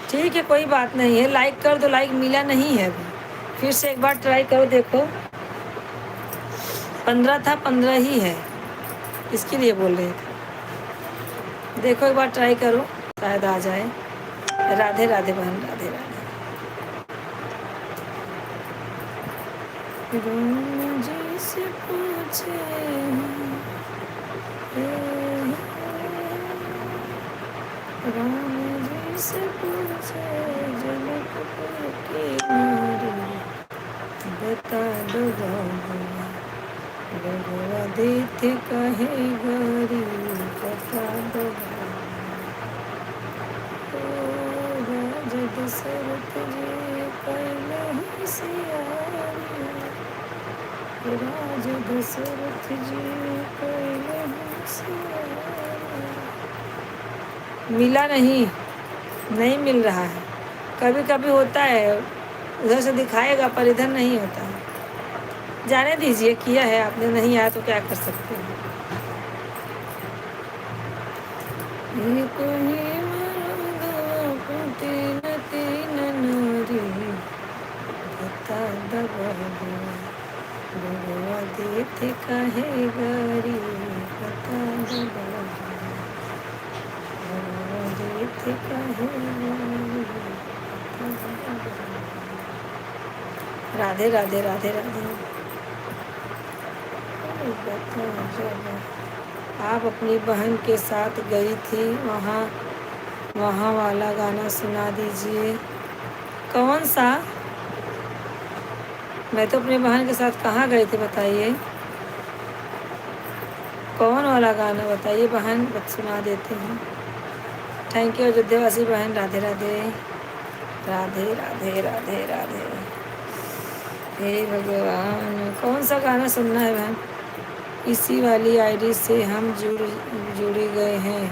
ठीक है कोई बात नहीं है, लाइक कर दो। लाइक मिला नहीं है अभी, फिर से एक बार ट्राई करो, देखो 15 था, 15 ही है, इसके लिए बोल रहे थे। देखो एक बार ट्राई करो, शायद आ जाए। राधे राधे बहन, राधे राधे। राम जी से पूछे, राम जी कैले होशियारी, राजा दशरथ जी कैले होशियारी। मिला नहीं, नहीं मिल रहा है। कभी कभी होता है, उधर से दिखाएगा पर इधर नहीं होता है। जाने दीजिए, किया है आपने, नहीं आया तो क्या कर सकते हैं। एक ही मरदवा तीन तीन नारी, बता दबा देते काहे गारी, बता दबा देते काहे गारी। राधे राधे राधे राधे। आप अपनी बहन के साथ गई थी, वहाँ वाला गाना सुना दीजिए। कौन सा? मैं तो अपनी बहन के साथ कहाँ गई थी बताइए, कौन वाला गाना बताइए बहन, सुना देते हैं। थैंक यू अयोध्यावासी बहन, राधे राधे राधे राधे राधे राधे। हे भगवान, कौन सा गाना सुनना है बहन? इसी वाली आईडी से हम जुड़ गए हैं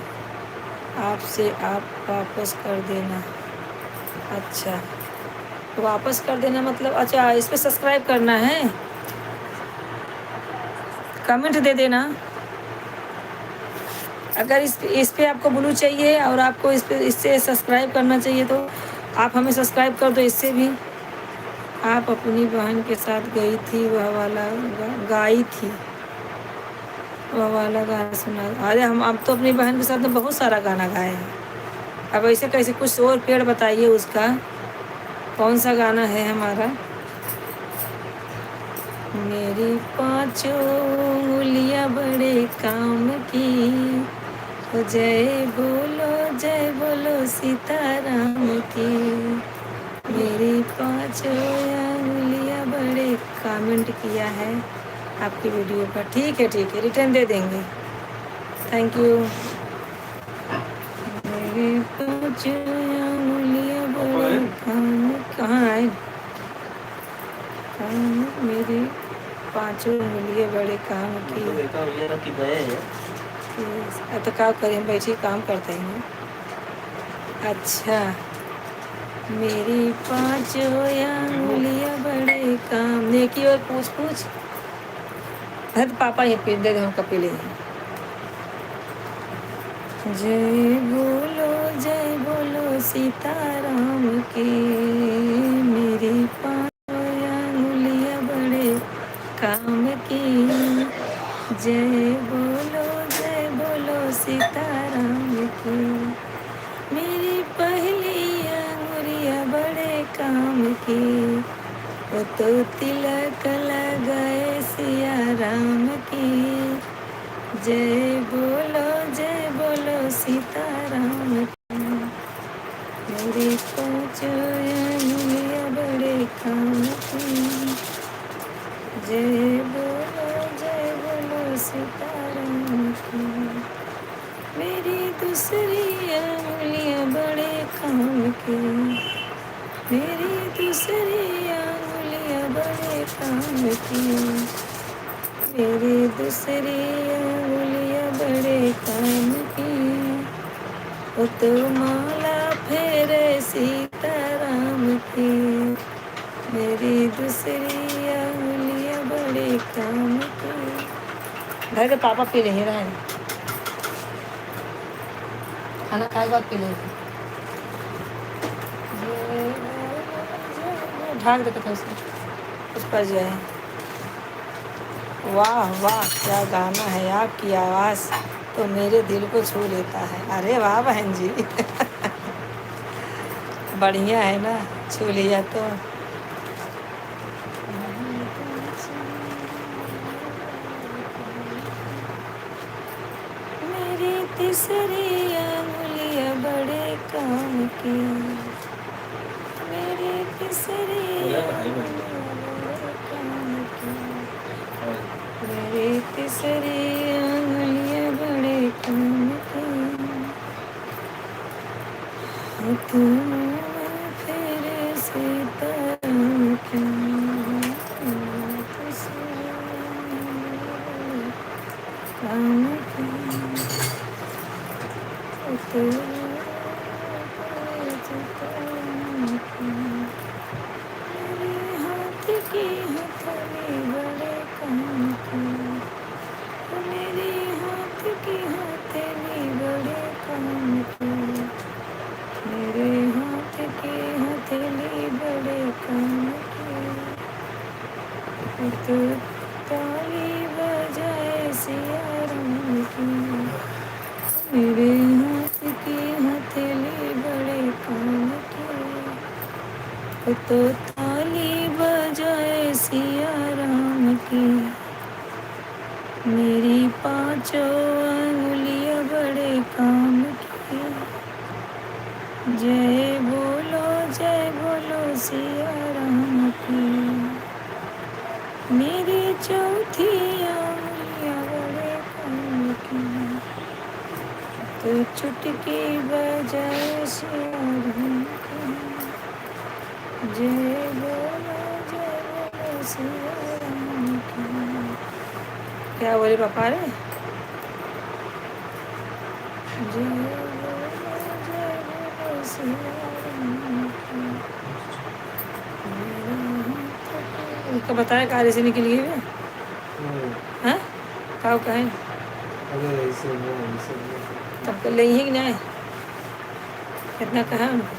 आपसे, आप वापस कर देना। अच्छा, वापस कर देना मतलब, अच्छा इस पे सब्सक्राइब करना है, कमेंट दे देना। अगर इस पे आपको ब्लू चाहिए और आपको इससे सब्सक्राइब करना चाहिए तो आप हमें सब्सक्राइब कर दो इससे भी। आप अपनी बहन के साथ गई थी, वह वाला गाई थी, वह वाला गाना सुना। अरे हम तो अपनी बहन के साथ बहुत सारा गाना गाए हैं। अब ऐसे कैसे, कुछ और पेड़ बताइए उसका, कौन सा गाना है हमारा। मेरी पांचों उंगलियां बड़े काम की, जय बोलो सीताराम की। मेरी पांचों उंगलियां बड़े, कमेंट किया है आपकी वीडियो पर। ठीक है रिटर्न दे देंगे, थैंक यू। मेरी पांचों उंगलियां बड़े काम, कहाँ आए? मेरी पांचों उंगलियां बड़े काम की। तो क्या करें, बैठे काम करते हैं। अच्छा, मेरी पांचों उंगलियां बड़े काम, नेकी और पूछ। है तो पापा ये पी दे, हम कपी ले। जय बोलो सीताराम की। मेरी पांचों उंगलियां बड़े काम की, जय बोलो सीताराम की। मेरी पहली अंगुरिया बड़े काम की, वो तो तिलक लगाए सिया राम की। जय बोलो सीताराम की। मेरी पांचों उंगलियां बड़े काम की, जय बोलो सीताराम की। मेरी दूसरी उंगलियां बड़े काम की, मेरी दूसरी उंगलियां बड़े काम की। मेरी दूसरी उंगलियां बड़े काम की, वो तो माला फेरे सीताराम की। मेरी दूसरी उंगलियां बड़े काम की। घर के पापा पी नहीं रहे हैं, खाना खाए बाद पी लेंगे। ढाक देते थे उसको, उस पर जाए। वाह क्या गाना है, आपकी आवाज़ तो मेरे दिल को छू लेता है। अरे वाह बहन जी बढ़िया है ना, छू लिया तो। मेरी तीसरी उंगलियां बड़े काम की, मेरी तीसरी मेरी तीसरी उंगलियां बड़े काम की। तुम फिर काम की उतर काम की मेरे हाथ की हथेली बड़े काम की मेरे हाथ की हथेली बड़े काम की मेरे हाथ की हथेली बड़े काम की तो ताली बजाए सिया राम की मेरे हाथ की हथेली बड़े काम की तो ताली बजाए सिया राम की मेरी पांचों अंगुलियां बड़े काम की जय बोलो सिया राम की मेरी चौथी अंगुलियां बड़े काम की तो चुटकी बजाए सिया राम की जय बोलो सिया राम की। क्या बोले पापा रे? जय बोलो सिया राम की। उनका बताया कार्य से निकल गए हैं का कहें तब कर ले ही कि नहीं कितना कहा उनको।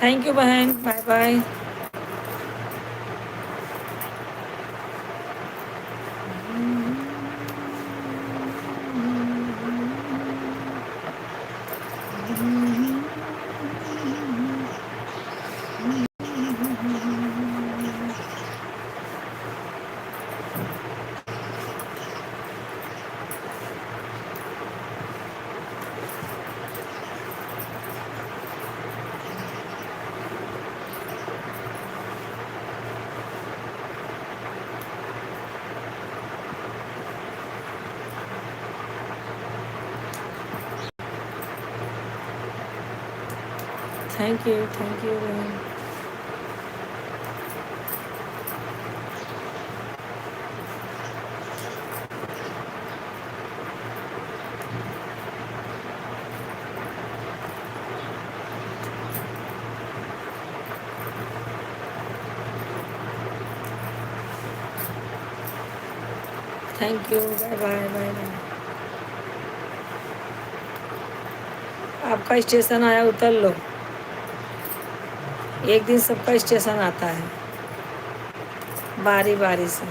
थैंक यू बहन, बाय बाय। थैंक यू बहन। Thank you, bye bye bye bye. आपका स्टेशन आया, उतर लो। एक दिन सबका स्टेशन आता है बारी बारी से।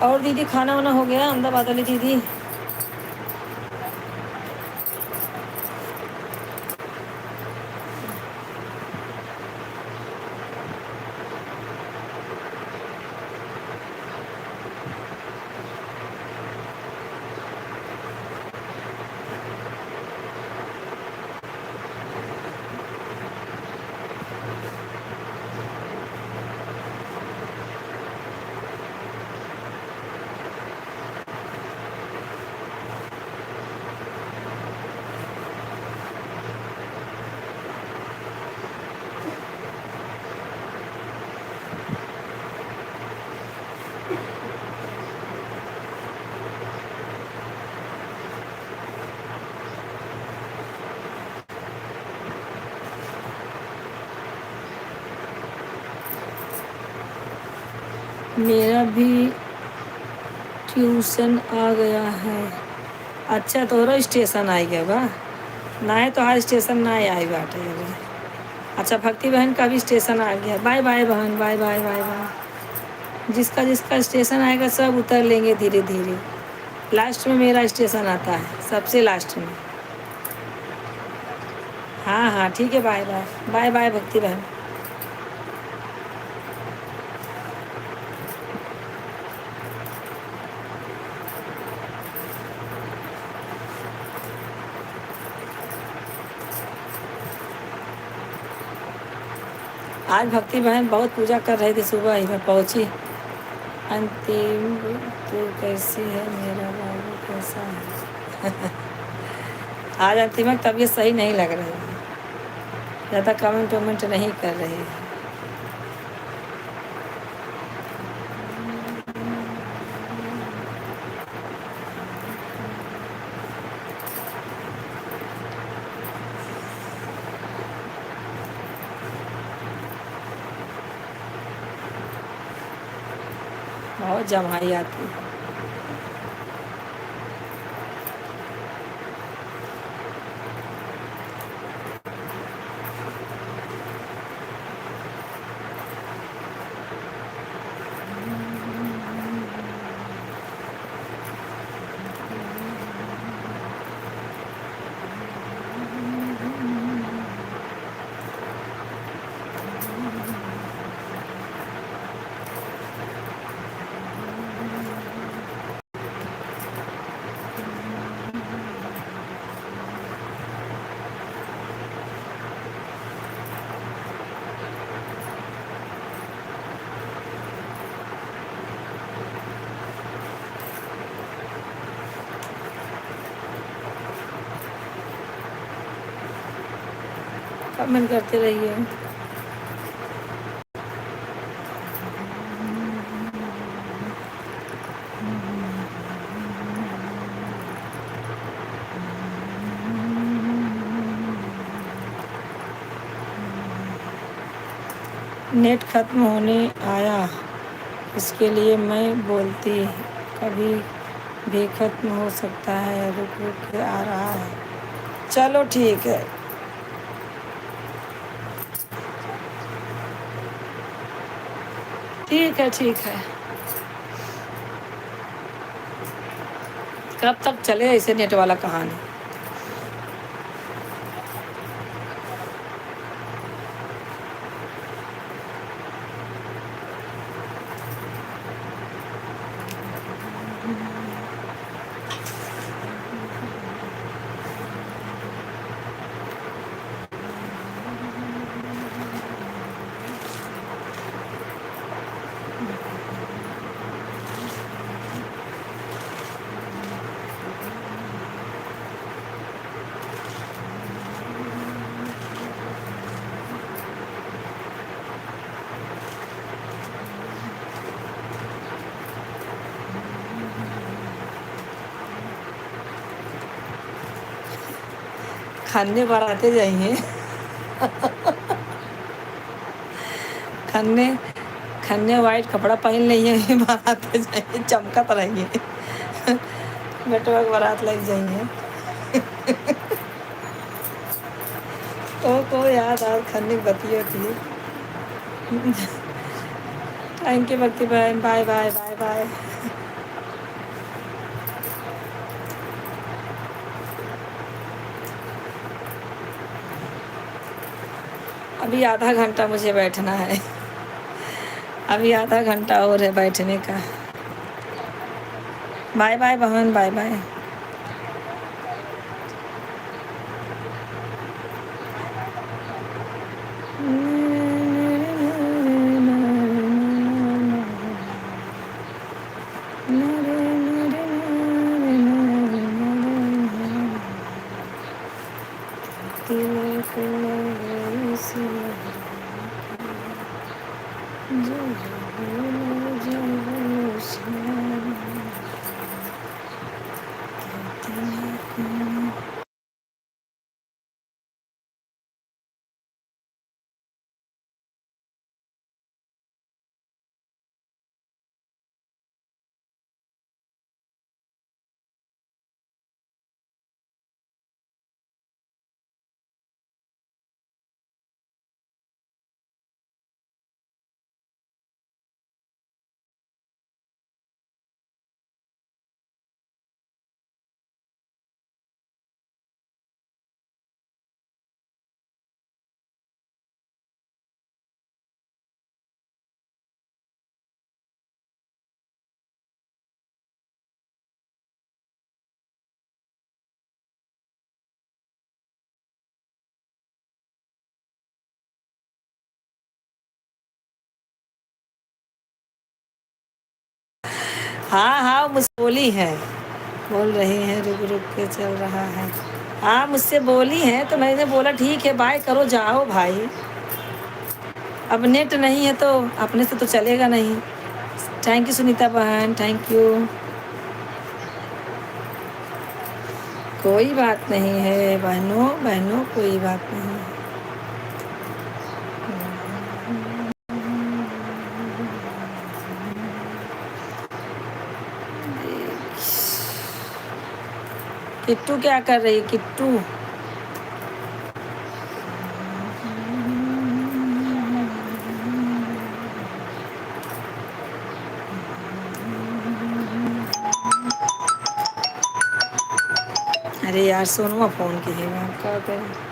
और दीदी खाना वाना हो गया? अहमदाबाद वाली दीदी मेरा भी ट्यूशन आ गया है। अच्छा तोहरा स्टेशन आ गया बा ना है तो हर स्टेशन ना आई बाटे अभी। अच्छा भक्ति बहन का भी स्टेशन आ गया। बाय बाय बहन, बाय बाय बाय बाय। जिसका जिसका स्टेशन आएगा सब उतर लेंगे धीरे धीरे। लास्ट में मेरा स्टेशन आता है, सबसे लास्ट में। हाँ हाँ ठीक है, बाय बाय बाय बाय भक्ति बहन। आज भक्ति बहन बहुत पूजा कर रही थी, सुबह ही मैं पहुंची। अंतिम तू कैसी है, मेरा बाबू कैसा है? आज अंतिम तबीयत सही नहीं लग रही है, ज़्यादा कमेंट वमेंट नहीं कर रही है। बहुत जमाई आती है। कमेंट करते रहिए। नेट ख़त्म होने आया, इसके लिए मैं बोलती कभी भी ख़त्म हो सकता है, रुक रुक के आ रहा है। चलो ठीक है। ठीक है ठीक है। कब तक चले ऐसे नेट वाला कहानी। खन्ने बनाते जाइए। खन्ने खन्ने वाइट कपड़ा पहन लिए बनाते जाइए, चमकत रहिए। नेटवर्क बारात लग जाइए। को याद आ खन्ने बती होती है। थैंक यू भक्ति बहन, बाय बाय बाय बाय। अभी आधा घंटा मुझे बैठना है, अभी आधा घंटा और है बैठने का। बाय बाय बहन, बाय बाय। हाँ हाँ, मुझसे बोली है, बोल रही हैं रुक रुक के चल रहा है। हाँ मुझसे बोली है तो मैंने बोला ठीक है बाय करो जाओ भाई। अब नेट नहीं है तो अपने से तो चलेगा नहीं। थैंक यू सुनीता बहन, थैंक यू। कोई बात नहीं है बहनों बहनों, कोई बात नहीं। किट्टू क्या कर रही है किट्टू? अरे यार सोनुआ फोन की है मैम क्या करें।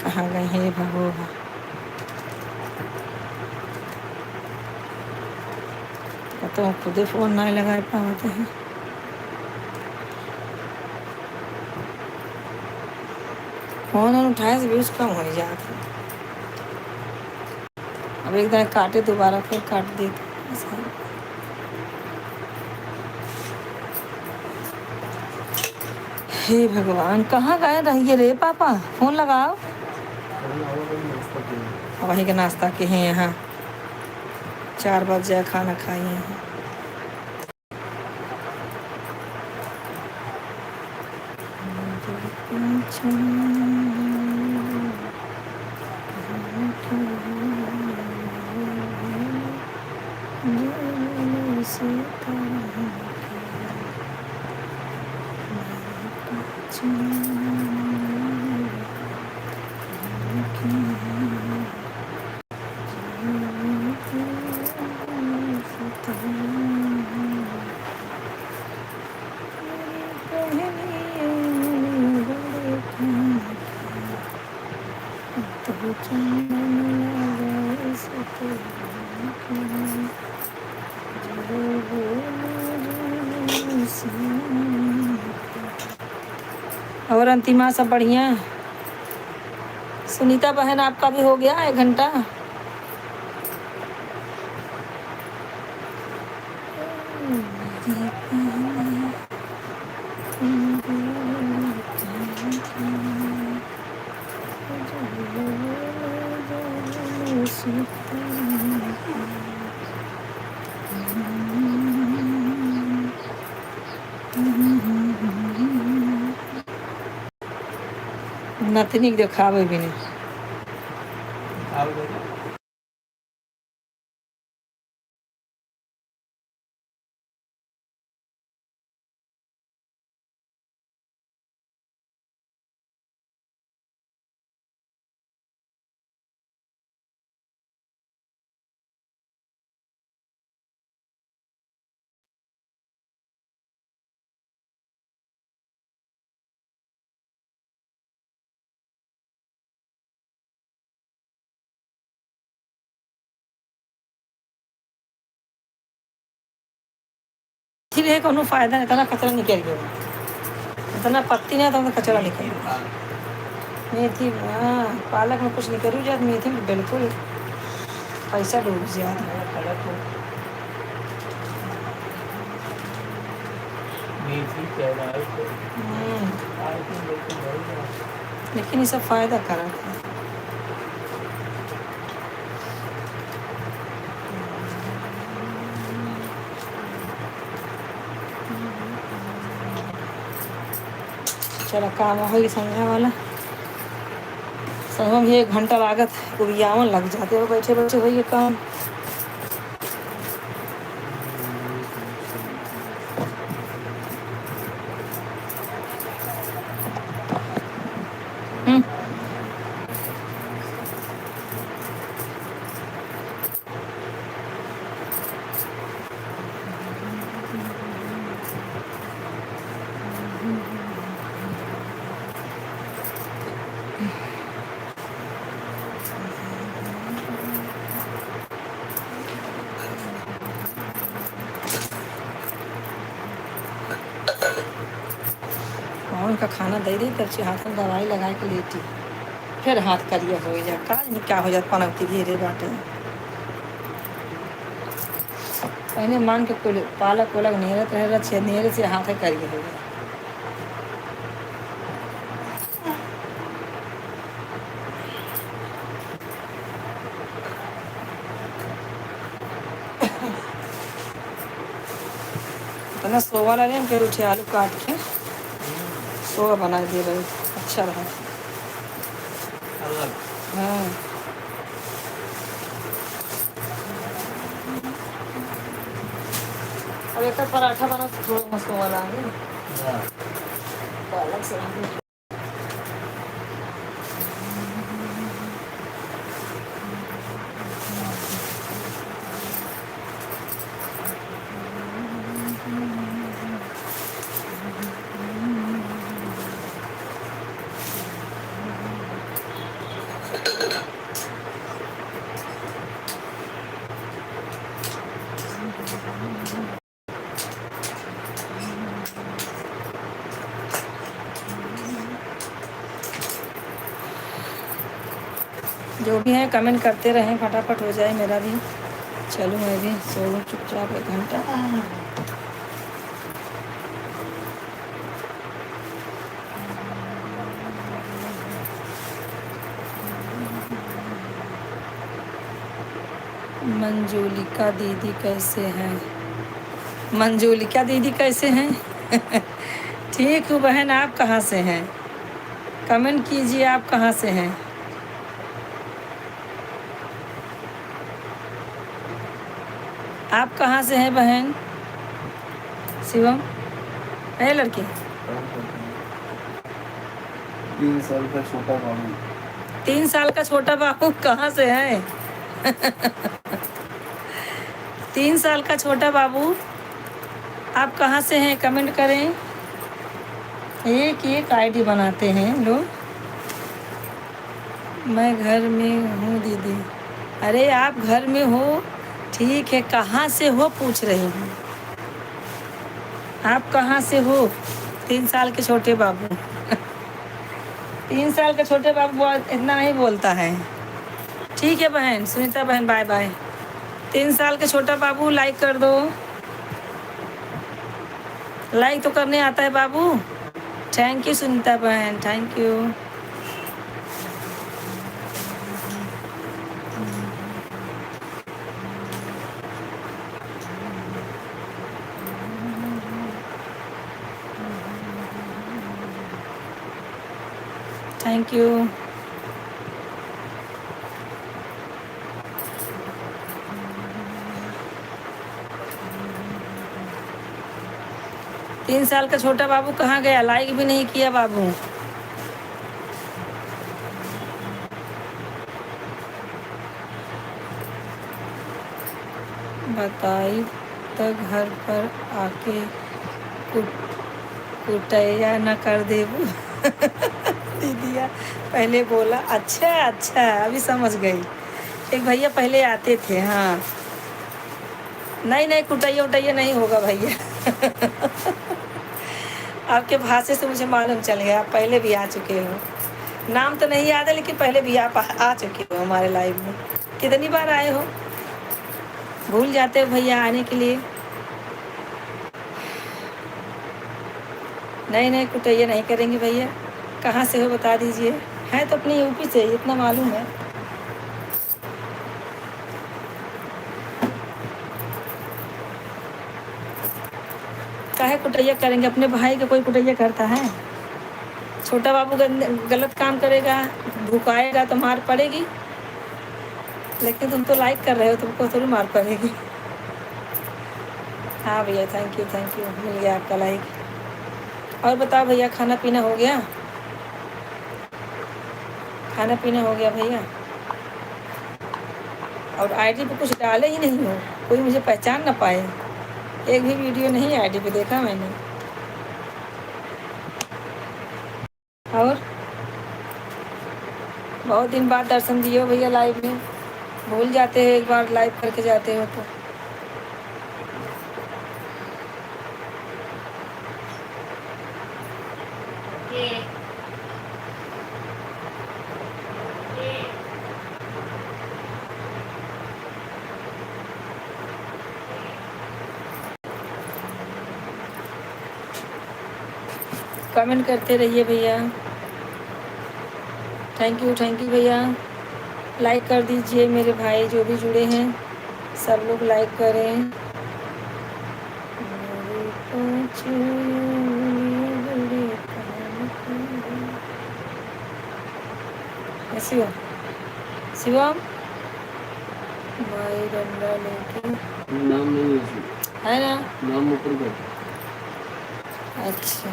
कहाँ गए हे भगोगा। तो खुद फोन नहीं लगा पाते हैं। फोन उठाए से व्यूज कम हो जाते। अब एक दिन काटे दोबारा फिर काट देते। हे भगवान कहाँ गए रहिए रे पापा, फोन लगाओ। वहीं के नाश्ता के हैं यहाँ 4 बजे खाना खाए हैं। और अंतिमा सब बढ़िया। सुनीता बहन आपका भी हो गया 1 घंटा। नतनी देखावे भी नहीं। है कोनो फायदा नहीं, इतना कचरा निकल गया, इतना पत्ती नहीं तो कचरा निकल गया। मेथी हाँ पालक में कुछ नहीं करूँ जात, मेथी में बिल्कुल पैसा डूब जाता। लेकिन ये सब फायदा करा था। चलो काम हो संध्या वाला समझ भी 1 घंटा लागत उबियावन लग जाते हो बैठे बैठे हो ये काम। उनका खाना दे दी कर हाथ में दवाई लगा के लेती। फिर हाथ करिए हो जा का क्या हो जात पनौती घेरे बाटे पहले मान के कुल पालक उलक नेहरत रहे छे नेहरे से हाथ करिए हो जा इतना सोवा ला लें फिर उठे आलू काट के सोवा बना दे रही अच्छा रहा अलग हाँ अब एक पराठा बना तो थोड़ा मस्त वाला है पालक से जो भी है कमेंट करते रहें फटाफट हो जाए मेरा भी चलो मैं भी सो लूँ चुपचाप 1 घंटा मंजूलिका दीदी कैसे हैं मंजूलिका दीदी कैसे हैं ठीक हूँ बहन आप कहाँ से हैं कमेंट कीजिए आप कहाँ से हैं आप कहाँ से हैं बहन शिवम है लड़की 3 साल का छोटा बाबू 3 साल का छोटा बाबू कहाँ से है 3 साल का छोटा बाबू आप कहाँ से हैं कमेंट करें एक आईडी बनाते हैं लोग मैं घर में हूँ दीदी अरे आप घर में हो ठीक है कहाँ से हो पूछ रही हूँ आप कहाँ से हो 3 साल के छोटे बाबू 3 साल का छोटे बाबू इतना नहीं बोलता है ठीक है बहन सुनीता बहन बाय बाय 3 साल के छोटा बाबू लाइक कर दो लाइक तो करने आता है बाबू थैंक यू सुनीता बहन थैंक यू थैंक यू तीन साल का छोटा बाबू कहाँ गया लाइक भी नहीं किया बाबू बताई तो घर पर आके कुटैया न कर देबू दीदिया पहले बोला अच्छा अच्छा अभी समझ गई एक भैया पहले आते थे हाँ नहीं नहीं कुटैया उटैया नहीं होगा भैया आपके भाषा से मुझे मालूम चल गया आप पहले भी आ चुके हो नाम तो नहीं याद है लेकिन पहले भी आप आ चुके हो हमारे लाइव में कितनी बार आए हो भूल जाते हो भैया आने के लिए नहीं नहीं कुटैया नहीं करेंगे भैया कहाँ से हो बता दीजिए है तो अपनी यूपी से इतना मालूम है काहे कुटैया करेंगे अपने भाई का कोई कुटैया करता है छोटा बाबू गलत काम करेगा भुकाएगा तो मार पड़ेगी लेकिन तुम तो लाइक कर रहे हो तुमको थोड़ी मार पड़ेगी हाँ भैया थैंक यू मिल गया आपका लाइक और बताओ भैया खाना पीना हो गया खाना पीना हो गया भैया और आईडी पे कुछ डाले ही नहीं हो कोई मुझे पहचान ना पाए एक भी वीडियो नहीं आईडी पे देखा मैंने और बहुत दिन बाद दर्शन दिए हो भैया लाइव में भूल जाते हैं एक बार लाइव करके जाते हो तो कमेंट करते रहिए भैया। थैंक यू भैया। लाइक कर दीजिए मेरे भाई जो भी जुड़े हैं, सब लोग लाइक करें। शिवम शिवम माई डंडा लेके नाम नहीं है इसमें, है ना? नाम ऊपर का। अच्छा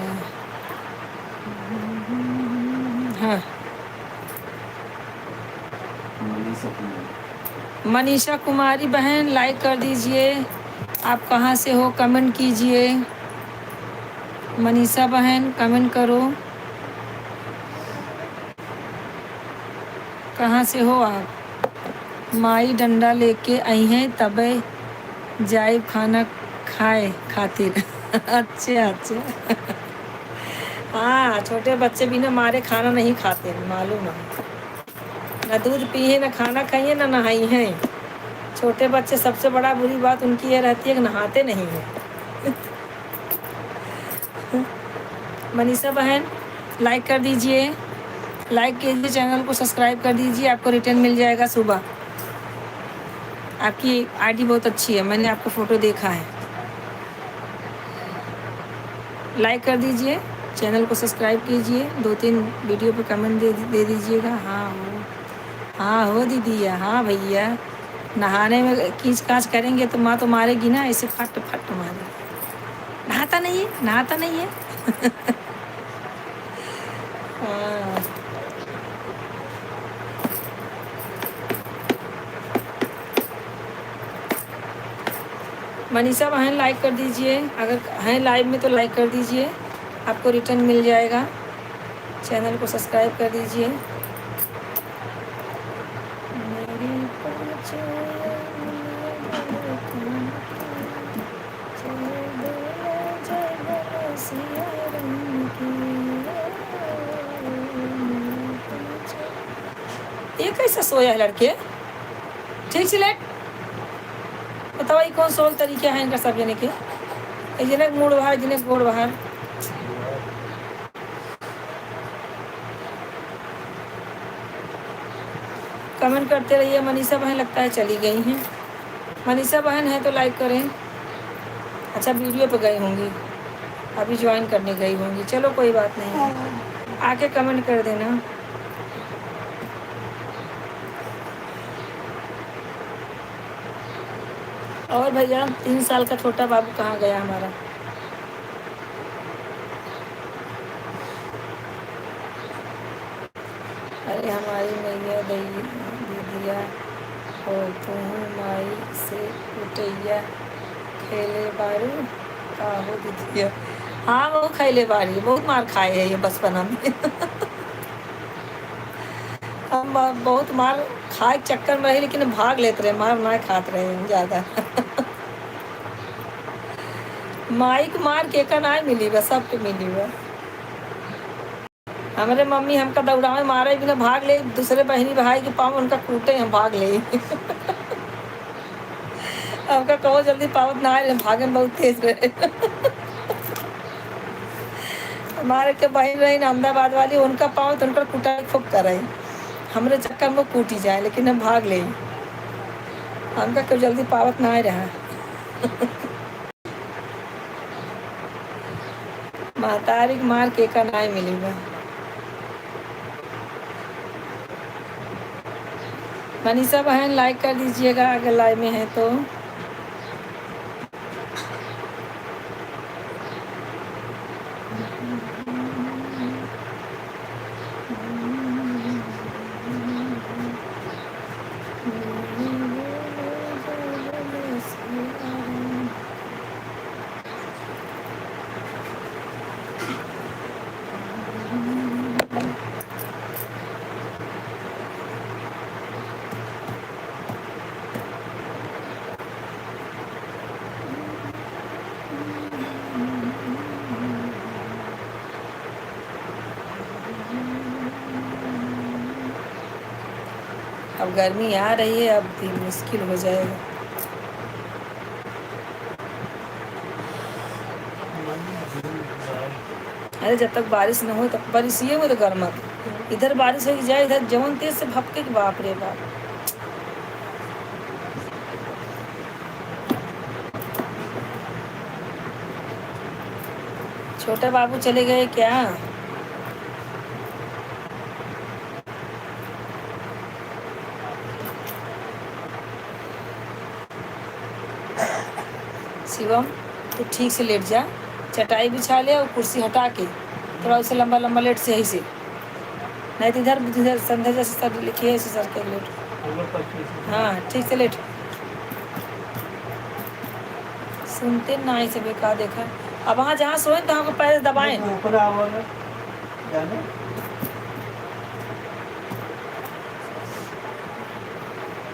हाँ। मनीषा कुमारी बहन लाइक कर दीजिए। आप कहाँ से हो कमेंट कीजिए। मनीषा बहन कमेंट करो, कहाँ से हो आप? माई डंडा लेके आई हैं तबे जाए खाना खाए खातिर। अच्छा हाँ, छोटे बच्चे बिना मारे खाना नहीं खाते, मालूम है। ना दूध पिए, ना खाना खाइए, ना नहाई हैं। छोटे बच्चे सबसे बड़ा बुरी बात उनकी ये रहती है कि नहाते नहीं हैं। मनीषा बहन लाइक कर दीजिए, लाइक कीजिए, चैनल को सब्सक्राइब कर दीजिए, आपको रिटर्न मिल जाएगा सुबह। आपकी आईडी बहुत अच्छी है, मैंने आपको फ़ोटो देखा है। लाइक कर दीजिए, चैनल को सब्सक्राइब कीजिए, 2-3 वीडियो पे कमेंट दे दीजिएगा। हाँ हो दीदी, हाँ भैया। नहाने में खींच काच करेंगे तो माँ तो मारेगी ना, ऐसे फट फट मारेगी। नहाता नहीं है, नहाता नहीं है। हाँ। मनीषा बहन लाइक कर दीजिए, अगर हैं लाइव में तो लाइक कर दीजिए, आपको रिटर्न मिल जाएगा। चैनल को सब्सक्राइब कर दीजिए। ये कैसे सोया है लड़के? ठीक से लेट बताओ, ये कौन सोल तरीका है इनका सब जने के? जिन्हें मूड बाहर, जिन्हें गोड़ बाहर। कमेंट करते रहिए। मनीषा बहन लगता है चली गई हैं। मनीषा बहन है तो लाइक करें। अच्छा वीडियो पे गई होंगी, अभी ज्वाइन करने गई होंगी। चलो कोई बात नहीं, आके कमेंट कर देना। और भैया 3 साल का छोटा बाबू कहाँ गया हमारा? अरे हमारी मैया दीदिया हो तुम माई से उठैया खेले बारू का हो दीदिया। हाँ वो खैले बारी, बहुत मार खाए है ये बचपना में। हम बहुत मार खाए के चक्कर में रहे, लेकिन भाग लेते रहे, मार ना खाते रहे ज़्यादा। माई को मार के का ना मिली बस, सबके मिली बस। हमारे मम्मी हमका दौड़ावे मारे बिना भाग ले, दूसरे बहनी भाई के पाँव उनका टूटे, हम भाग ले। हमका कहो जल्दी पावत ना आए, भागे में बहुत तेज रहे। हमारे के बहन रही ना अहमदाबाद वाली, उनका पाँव तो उनका कुटाई खूब करे, हमारे चक्कर में कूटी जाए, लेकिन हम भाग ले। हमका क्यों जल्दी पावत ना आए रहा। महतारी मार के का ना मिलेगा। मनीषा बहन लाइक कर दीजिएगा अगर लाइव में है तो। अब गर्मी आ रही है, अब भी मुश्किल हो जाएगा। अरे जब तक बारिश न हो तब बारिश में तो गर्मत, इधर बारिश हो जाए इधर जवन तेज से भपके कि बाप रे बाप। छोटे बाबू चले गए क्या? शिवम तो ठीक से लेट जा, चटाई बिछा ले और कुर्सी हटा के थोड़ा उसे लंबा लंबा लेट सही से, नहीं तो इधर इधर संध्या जैसे सर लिखिए ऐसे सर के लेट। हाँ ठीक से लेट। सुनते ना ही से बेकार देखा। अब वहाँ जहाँ सोए तो हमको पैर दबाएं। ऊपर आवाज़ जाने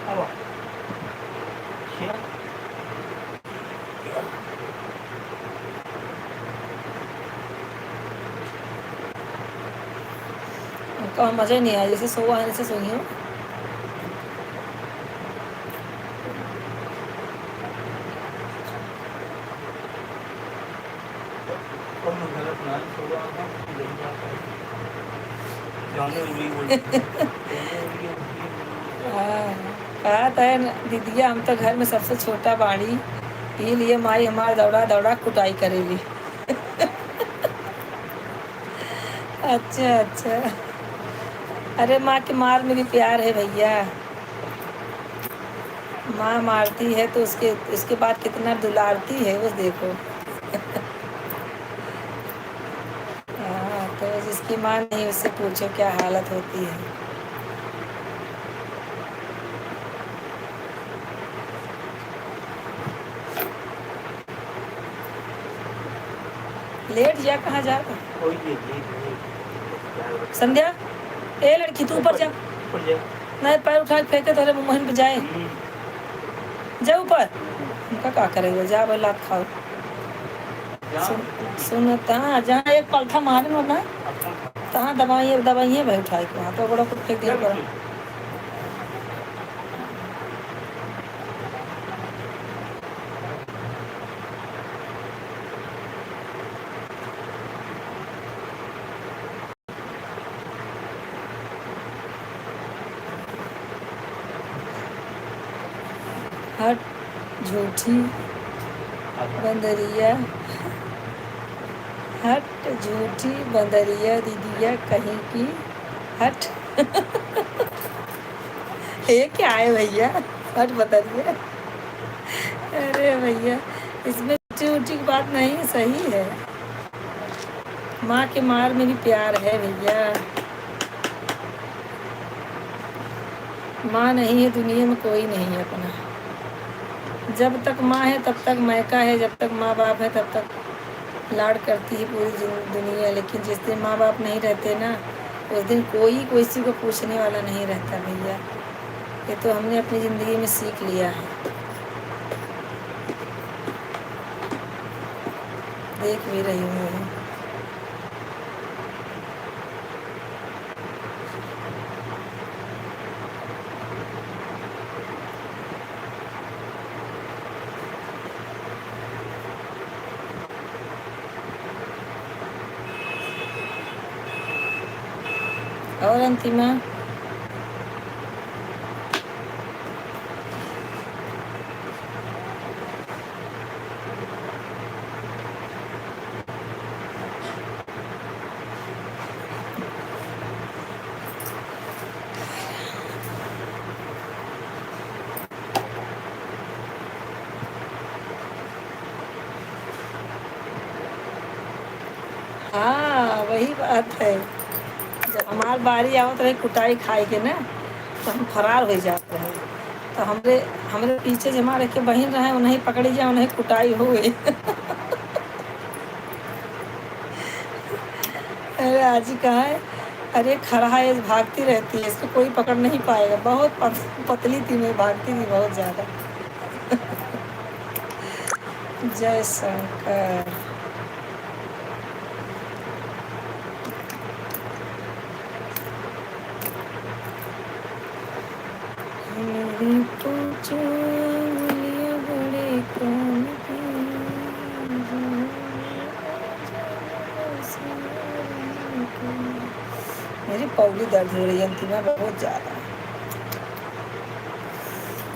अब उनका मज़ा ही नहीं आया, जैसे सोआ है जैसे सोई हूँ। कहा था दीदिया हम तो घर में सबसे छोटा बाड़ी, ये लिए माई हमार दौड़ा दौड़ा कुटाई करेली। अच्छा अच्छा, अरे माँ की मार में भी प्यार है भैया। माँ मारती है तो उसके बाद कितना दुलारती है वो देखो। हाँ तो जिसकी माँ नहीं उससे पूछो क्या हालत होती है। लेट जा, कहाँ जा रहा? संध्या ए लड़की तू ऊपर जा, नहीं पैर उठा के फेंके तो मोहन पे जाए, जा ऊपर। उनका क्या करेगा, जा भाई लात खाओ। सुनता जहाँ एक पलथा मारे ना तहाँ दवाइए भाई उठा के वहाँ तो बड़ा कुछ फेंक दिया पर। हट झूठी बंदरिया, हट झूठी बंदरिया दीदिया कहीं की, हट। ये क्या है भैया, हट बंदरिया। अरे भैया इसमें झूठी की बात नहीं, सही है। माँ के मार में भी प्यार है भैया। माँ नहीं है दुनिया में कोई नहीं है अपना। जब तक माँ है तब तक मैका है, जब तक माँ बाप है तब तक लाड करती है पूरी दुनिया। लेकिन जिस दिन माँ बाप नहीं रहते ना उस दिन कोई किसी को पूछने वाला नहीं रहता भैया। ये तो हमने अपनी ज़िंदगी में सीख लिया है, देख भी रही हूँ। और अंतिमा हाँ वही बात है। जब हमारी बारी आवत रहे कुटाई खाए के ना तो हम फरार हो जाते हैं। तो हमरे पीछे जमा रख के बहन रहे उन्हें पकड़ी जाए, उन्हें कुटाई हो गई। अरे आज ही कहा है, अरे खड़ा है भागती रहती है, इसको कोई पकड़ नहीं पाएगा। बहुत पतली थी मैं, भागती थी बहुत ज़्यादा। जय शंकर। बड़े कौन पौड़ी दर्द हो रही है अंतिमा, बहुत ज़्यादा।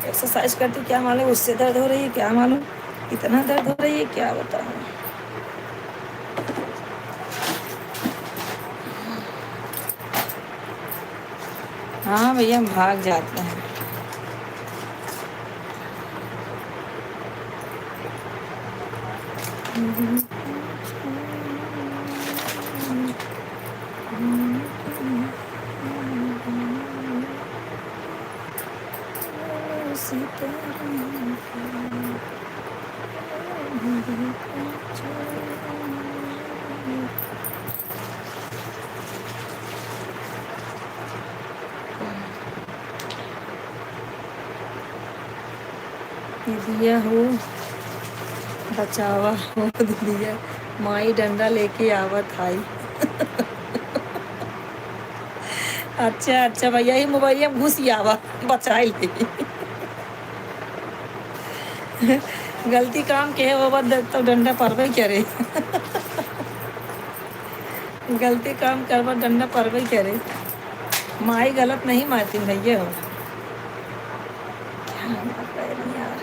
एक्सरसाइज करती क्या मालूम उससे दर्द हो रही है, क्या मालूम इतना दर्द हो रही है, क्या बताऊँ। हाँ भैया, हम भाग जाते हैं। दिया हो बचावा हो दिया, माई डंडा लेके आवत आई। अच्छा अच्छा भैया, ही मोबाइल में घुस आवा बचाई ले। गलती काम के है वो बात तो डंडा परवे करे। गलती काम करवा डंडा परवे करे। माई गलत नहीं मारती भैया हो। क्या बात है यार।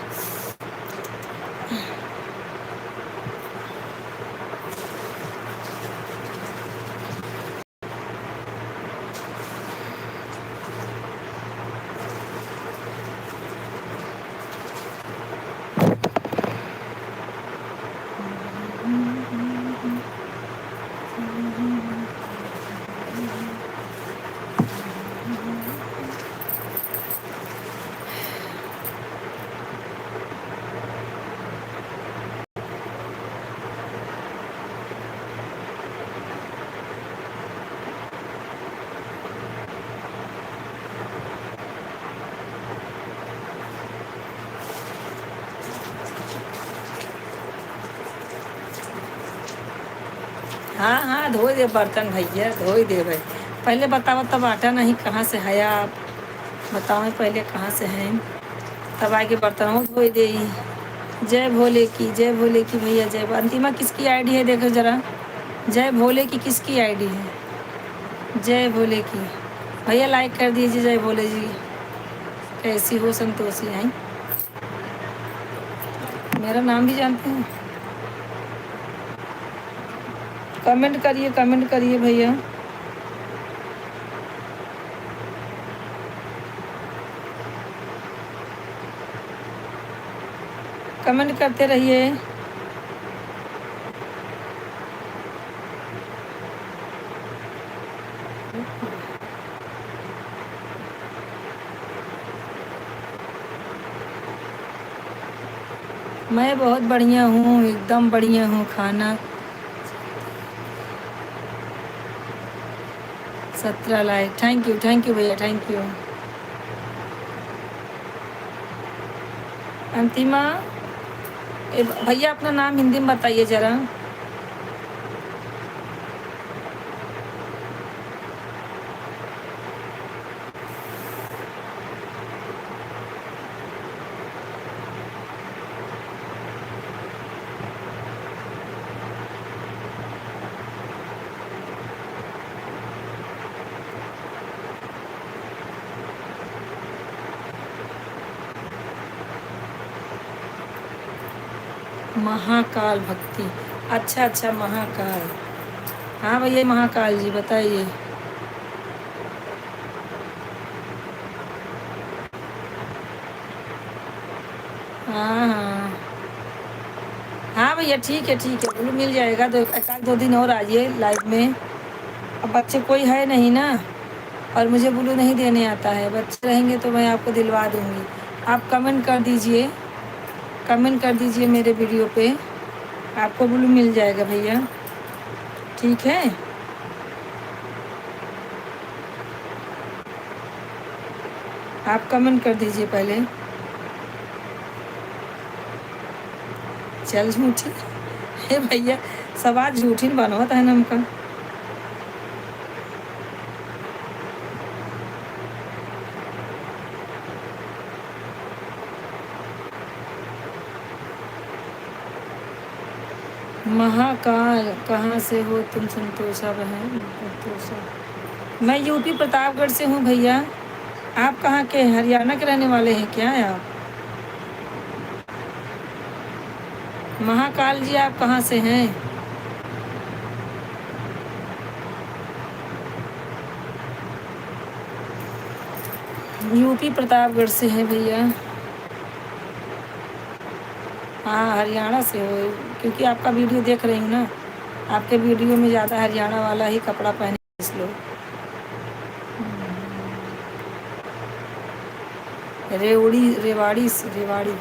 हाँ हाँ, धो दे बर्तन भैया, धो ही दे भाई। पहले बताओ तब आटा नहीं कहाँ से है आप, बताओ पहले कहाँ से हैं, तब आके बर्तन हो धो ही दे। जय भोले की, जय भोले की भैया, जय अंतिमा किसकी आईडी है देखो जरा, जय भोले की किसकी आईडी है, जय भोले की भैया लाइक कर दीजिए। जय भोले जी, कैसी हो संतोषी हैं, मेरा नाम भी जानते हैं। कमेंट करिए भैया। कमेंट करते रहिए। मैं बहुत बढ़िया हूँ, एकदम बढ़िया हूँ। खाना 17 लाइक, थैंक यू भैया, थैंक यू। अंतिमा भैया अपना नाम हिंदी में बताइए जरा। महाकाल भक्ति, अच्छा अच्छा महाकाल। हाँ भैया महाकाल जी बताइए। हाँ हाँ हाँ भैया, ठीक है बोलो, मिल जाएगा। तो एक आध 2 दिन और आइए लाइव में। अब बच्चे कोई है नहीं ना, और मुझे ब्लू नहीं देने आता है। बच्चे रहेंगे तो मैं आपको दिलवा दूँगी। आप कमेंट कर दीजिए, कमेंट कर दीजिए मेरे वीडियो पे, आपको ब्लू मिल जाएगा भैया, ठीक है। आप कमेंट कर दीजिए पहले। चल झूठी हे भैया, सब आज झूठी बनवत है नमका। महाकाल कहाँ से हो तुम संतोषा बहन, संतोषा मैं यूपी प्रतापगढ़ से हूँ भैया। आप कहाँ के, हरियाणा के रहने वाले हैं क्या आप? महाकाल जी आप कहाँ से हैं? यूपी प्रतापगढ़ से हैं भैया। हाँ हरियाणा से हो, क्योंकि आपका वीडियो देख रही हूँ ना, आपके वीडियो में ज़्यादा हरियाणा वाला ही कपड़ा पहने इस लोग। रेवाड़ी रेवाड़ी।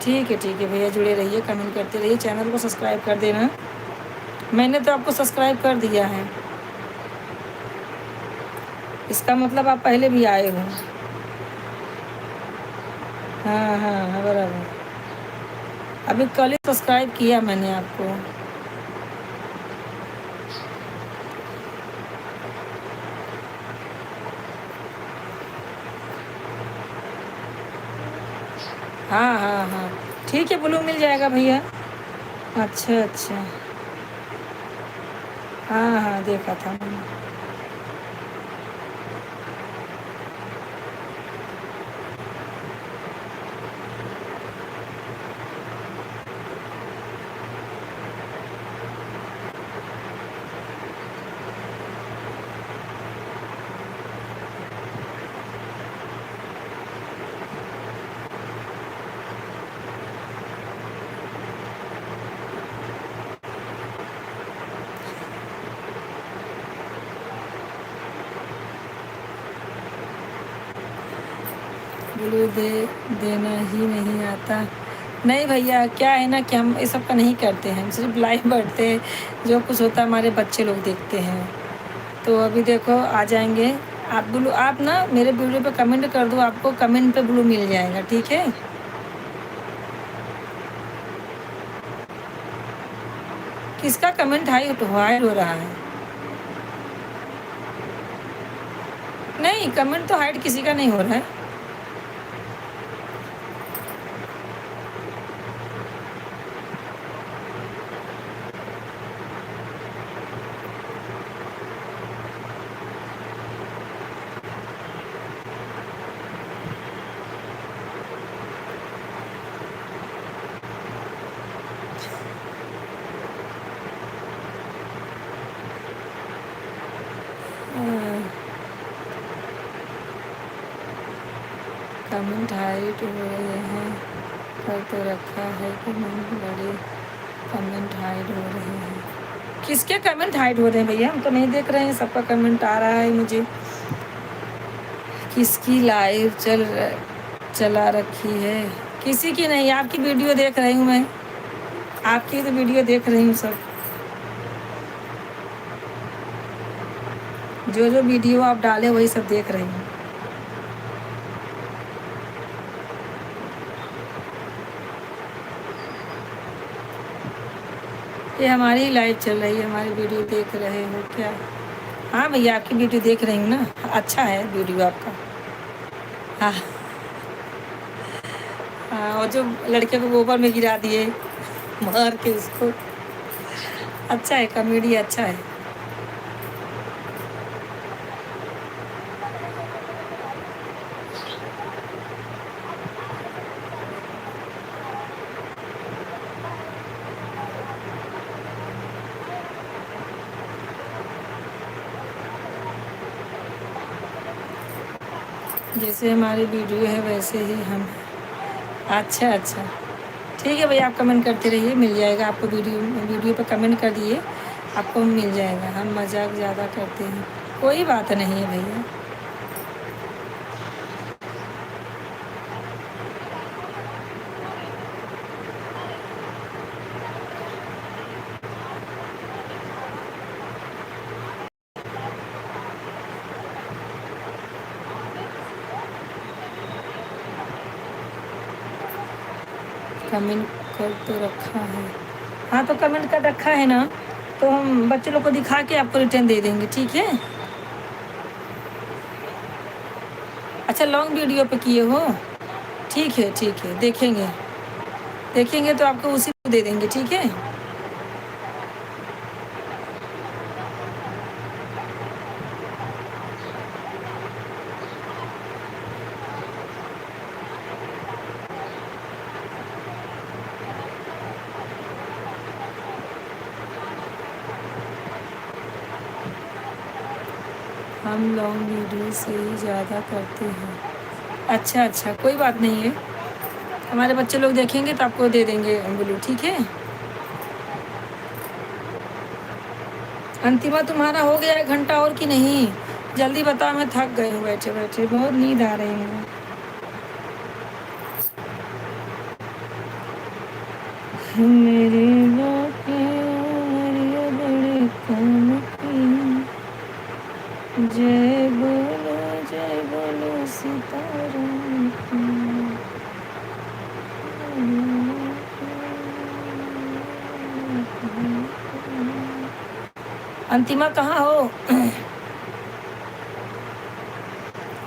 ठीक है भैया, जुड़े रहिए, कमेंट करते रहिए, चैनल को सब्सक्राइब कर देना। मैंने तो आपको सब्सक्राइब कर दिया है, इसका मतलब आप पहले भी आए हो। हाँ बराबर, अभी कल ही सब्सक्राइब किया मैंने आपको। हाँ ठीक है, ब्लू मिल जाएगा भैया। अच्छा हाँ देखा था मैंने। ब्लू देना ही नहीं आता। नहीं भैया, क्या है ना कि हम ये सब का नहीं करते हैं, हम सिर्फ लाइव बैठते हैं, जो कुछ होता है हमारे बच्चे लोग देखते हैं। तो अभी देखो आ जाएंगे आप ब्लू, आप ना मेरे वीडियो पे कमेंट कर दो, आपको कमेंट पे ब्लू मिल जाएगा, ठीक है। किसका कमेंट हाइड हो रहा है? नहीं, कमेंट तो हाइड किसी का नहीं हो रहा है। कमेंट हाइड हो रहे हैं, कर तो रखा है कमेंट, बड़े कमेंट हाइड हो रहे हैं। किसके कमेंट हाइड हो रहे हैं भैया? हम तो नहीं देख रहे हैं, सबका कमेंट आ रहा है मुझे। किसकी लाइव चला रखी है? किसी की नहीं, आपकी वीडियो देख रही हूँ मैं, आपकी तो वीडियो देख रही हूँ सब। जो वीडियो आप डाले वही सब देख रही हूँ। ये हमारी लाइव चल रही है, हमारी वीडियो देख रहे हो क्या? हाँ भैया, आपकी वीडियो देख रही हूँ ना, अच्छा है वीडियो आपका। हाँ और जो लड़के को गोबर में गिरा दिए मार के उसको, अच्छा है, कॉमेडी अच्छा है। जैसे हमारी वीडियो है वैसे ही हम। अच्छा ठीक है भैया, आप कमेंट करते रहिए, मिल जाएगा आपको। वीडियो पे कमेंट कर दिए, आपको मिल जाएगा। हम मजाक ज़्यादा करते हैं, कोई बात नहीं है भैया। कमेंट कर तो रखा है, हाँ तो कमेंट कर रखा है ना, तो हम बच्चे लोग को दिखा के आपको रिटर्न दे देंगे, ठीक है। अच्छा, लॉन्ग वीडियो पे किए हो? ठीक है, देखेंगे तो आपको उसी को दे देंगे, ठीक है। हम लॉन्ग वीडियो से ही ज़्यादा करते हैं। अच्छा अच्छा, कोई बात नहीं है, हमारे बच्चे लोग देखेंगे तो आपको दे देंगे ब्लू, ठीक है। अंतिमा तुम्हारा हो गया 1 घंटा और कि नहीं? जल्दी बताओ, मैं थक गई हूँ बैठे बैठे, बहुत नींद आ रही है। मेरे बाके उमरिया बड़े काम की, जय बोलो सीताराम की। अंतिमा कहाँ हो?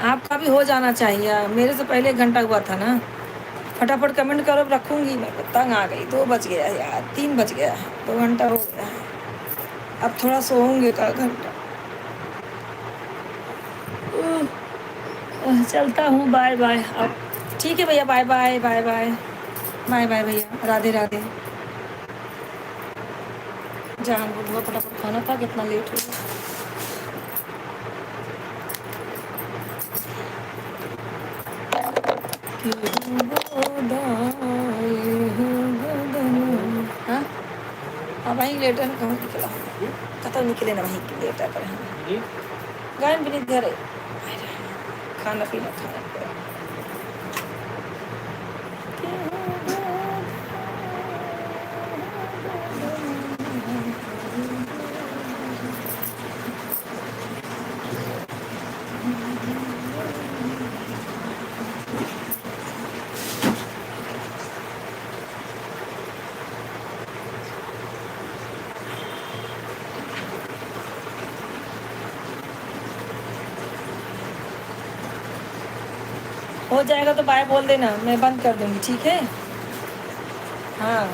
आपका भी हो जाना चाहिए, मेरे से पहले 1 घंटा हुआ था ना। फटाफट कमेंट करो, रखूंगी मैं, तंग आ गई। 2 बज गया यार, 3 बज गया, 2 घंटा हो गया। अब थोड़ा सोऊंगी का घंटा। चलता हूँ, बाय बाय। अब ठीक है भैया, bye bye bye bye bye bye भैया, राधे राधे। जान बोलो, फटाफट खाना था, कितना लेट हो गया। हाँ, अब वहीं लेटर कहाँ निकला, कतौ निकले ना, वहीं लेटर पर हैं। गए विनीत घर, खाना पीना खाना पड़ा। हो जाएगा तो बाय बोल देना, मैं बंद कर दूंगी, ठीक है। हाँ,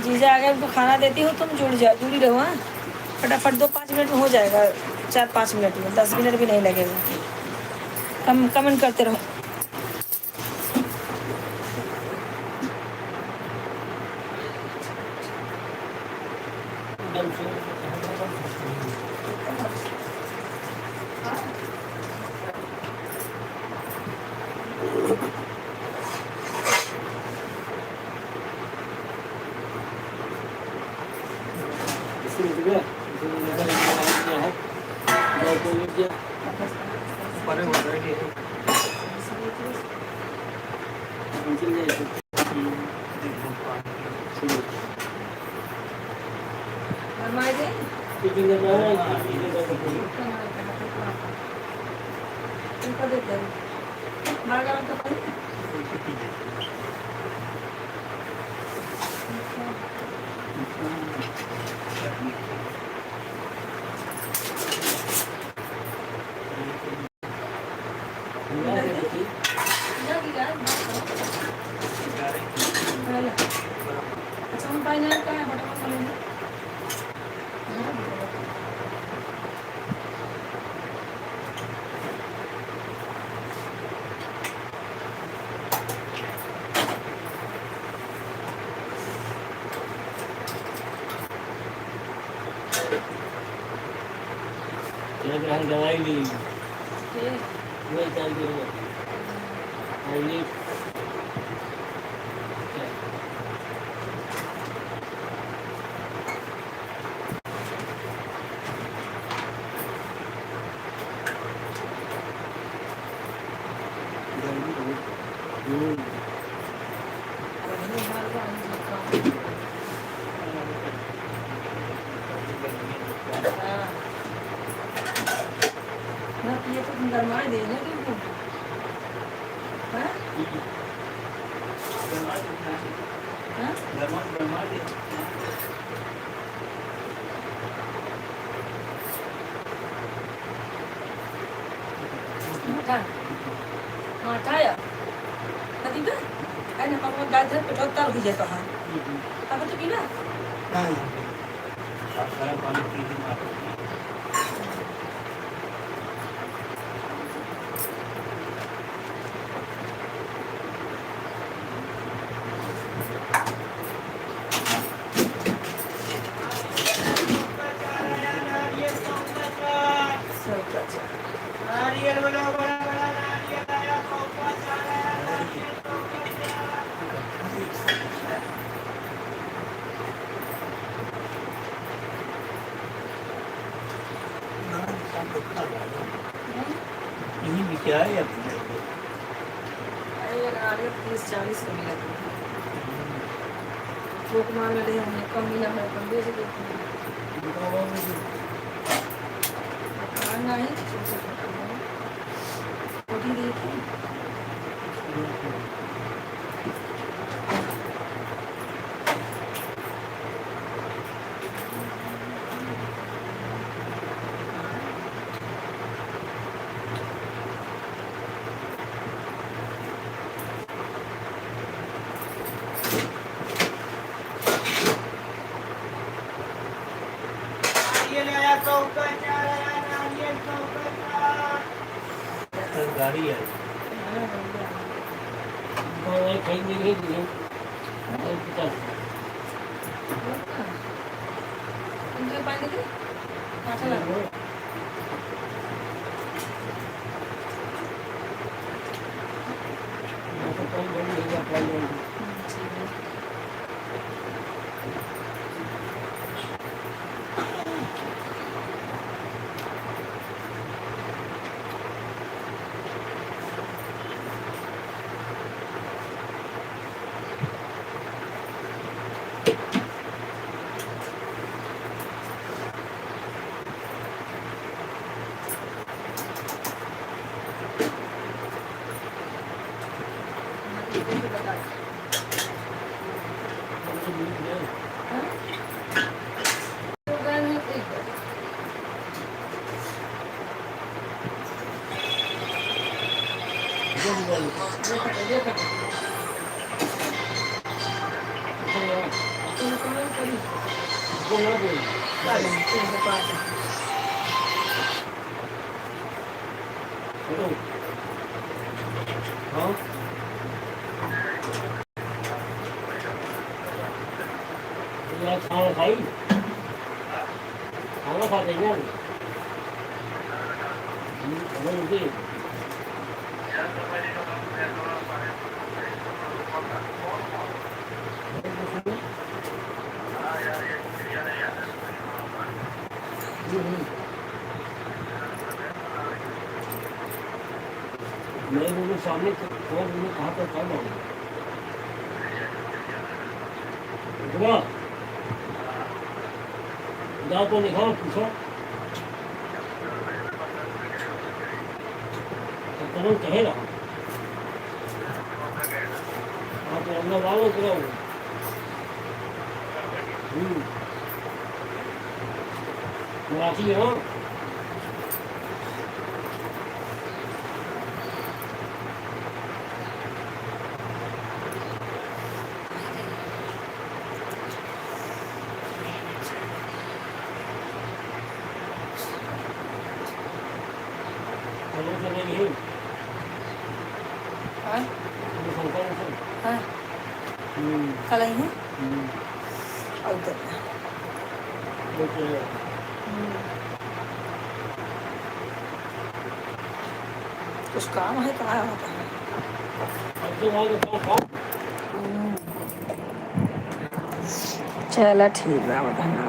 जीजा आ गए, उनको खाना देती हूँ, तुम जुड़ी रहो। हाँ, फटाफट 2-5 मिनट में हो जाएगा, 4-5 मिनट में, 10 मिनट भी नहीं लगेगा। कमेंट करते रहो। दवाई ली, वही चल रही है। गरमाए देने तुमको, हाँ? माठा या, tadi kan, kan apa mau gagal, betul tak lebih jatuh. अब तो पीना सारा पानी पी के मार सब अच्छा नारियल बड़ा बड़ा बड़ा नारियल आया, सौंपा चार आया, नारियल सौंपा चार। यही भी क्या है अपने अरे नारियल 30-40 का मिला थोक मार ले हमने कम मिला है कम दे से नहीं छोटी देखी नारियल आया, सौंपा चार आया, नारियल सौंपा चार। गाड़ी है कहीं नहीं दिए 50 इनके पानी दे अच्छा लगा खाना खाई खाना खाते हैं मैं बोलूँ सामने कहाँ पर काम आऊँगा जाओ तो लिखा पूछो तुरंत कहेगा आप अंदर वालों करो मराठी है ना हाँ कल आई हैं और उधर कुछ काम है कहाँ होता है चलो ठीक है बताना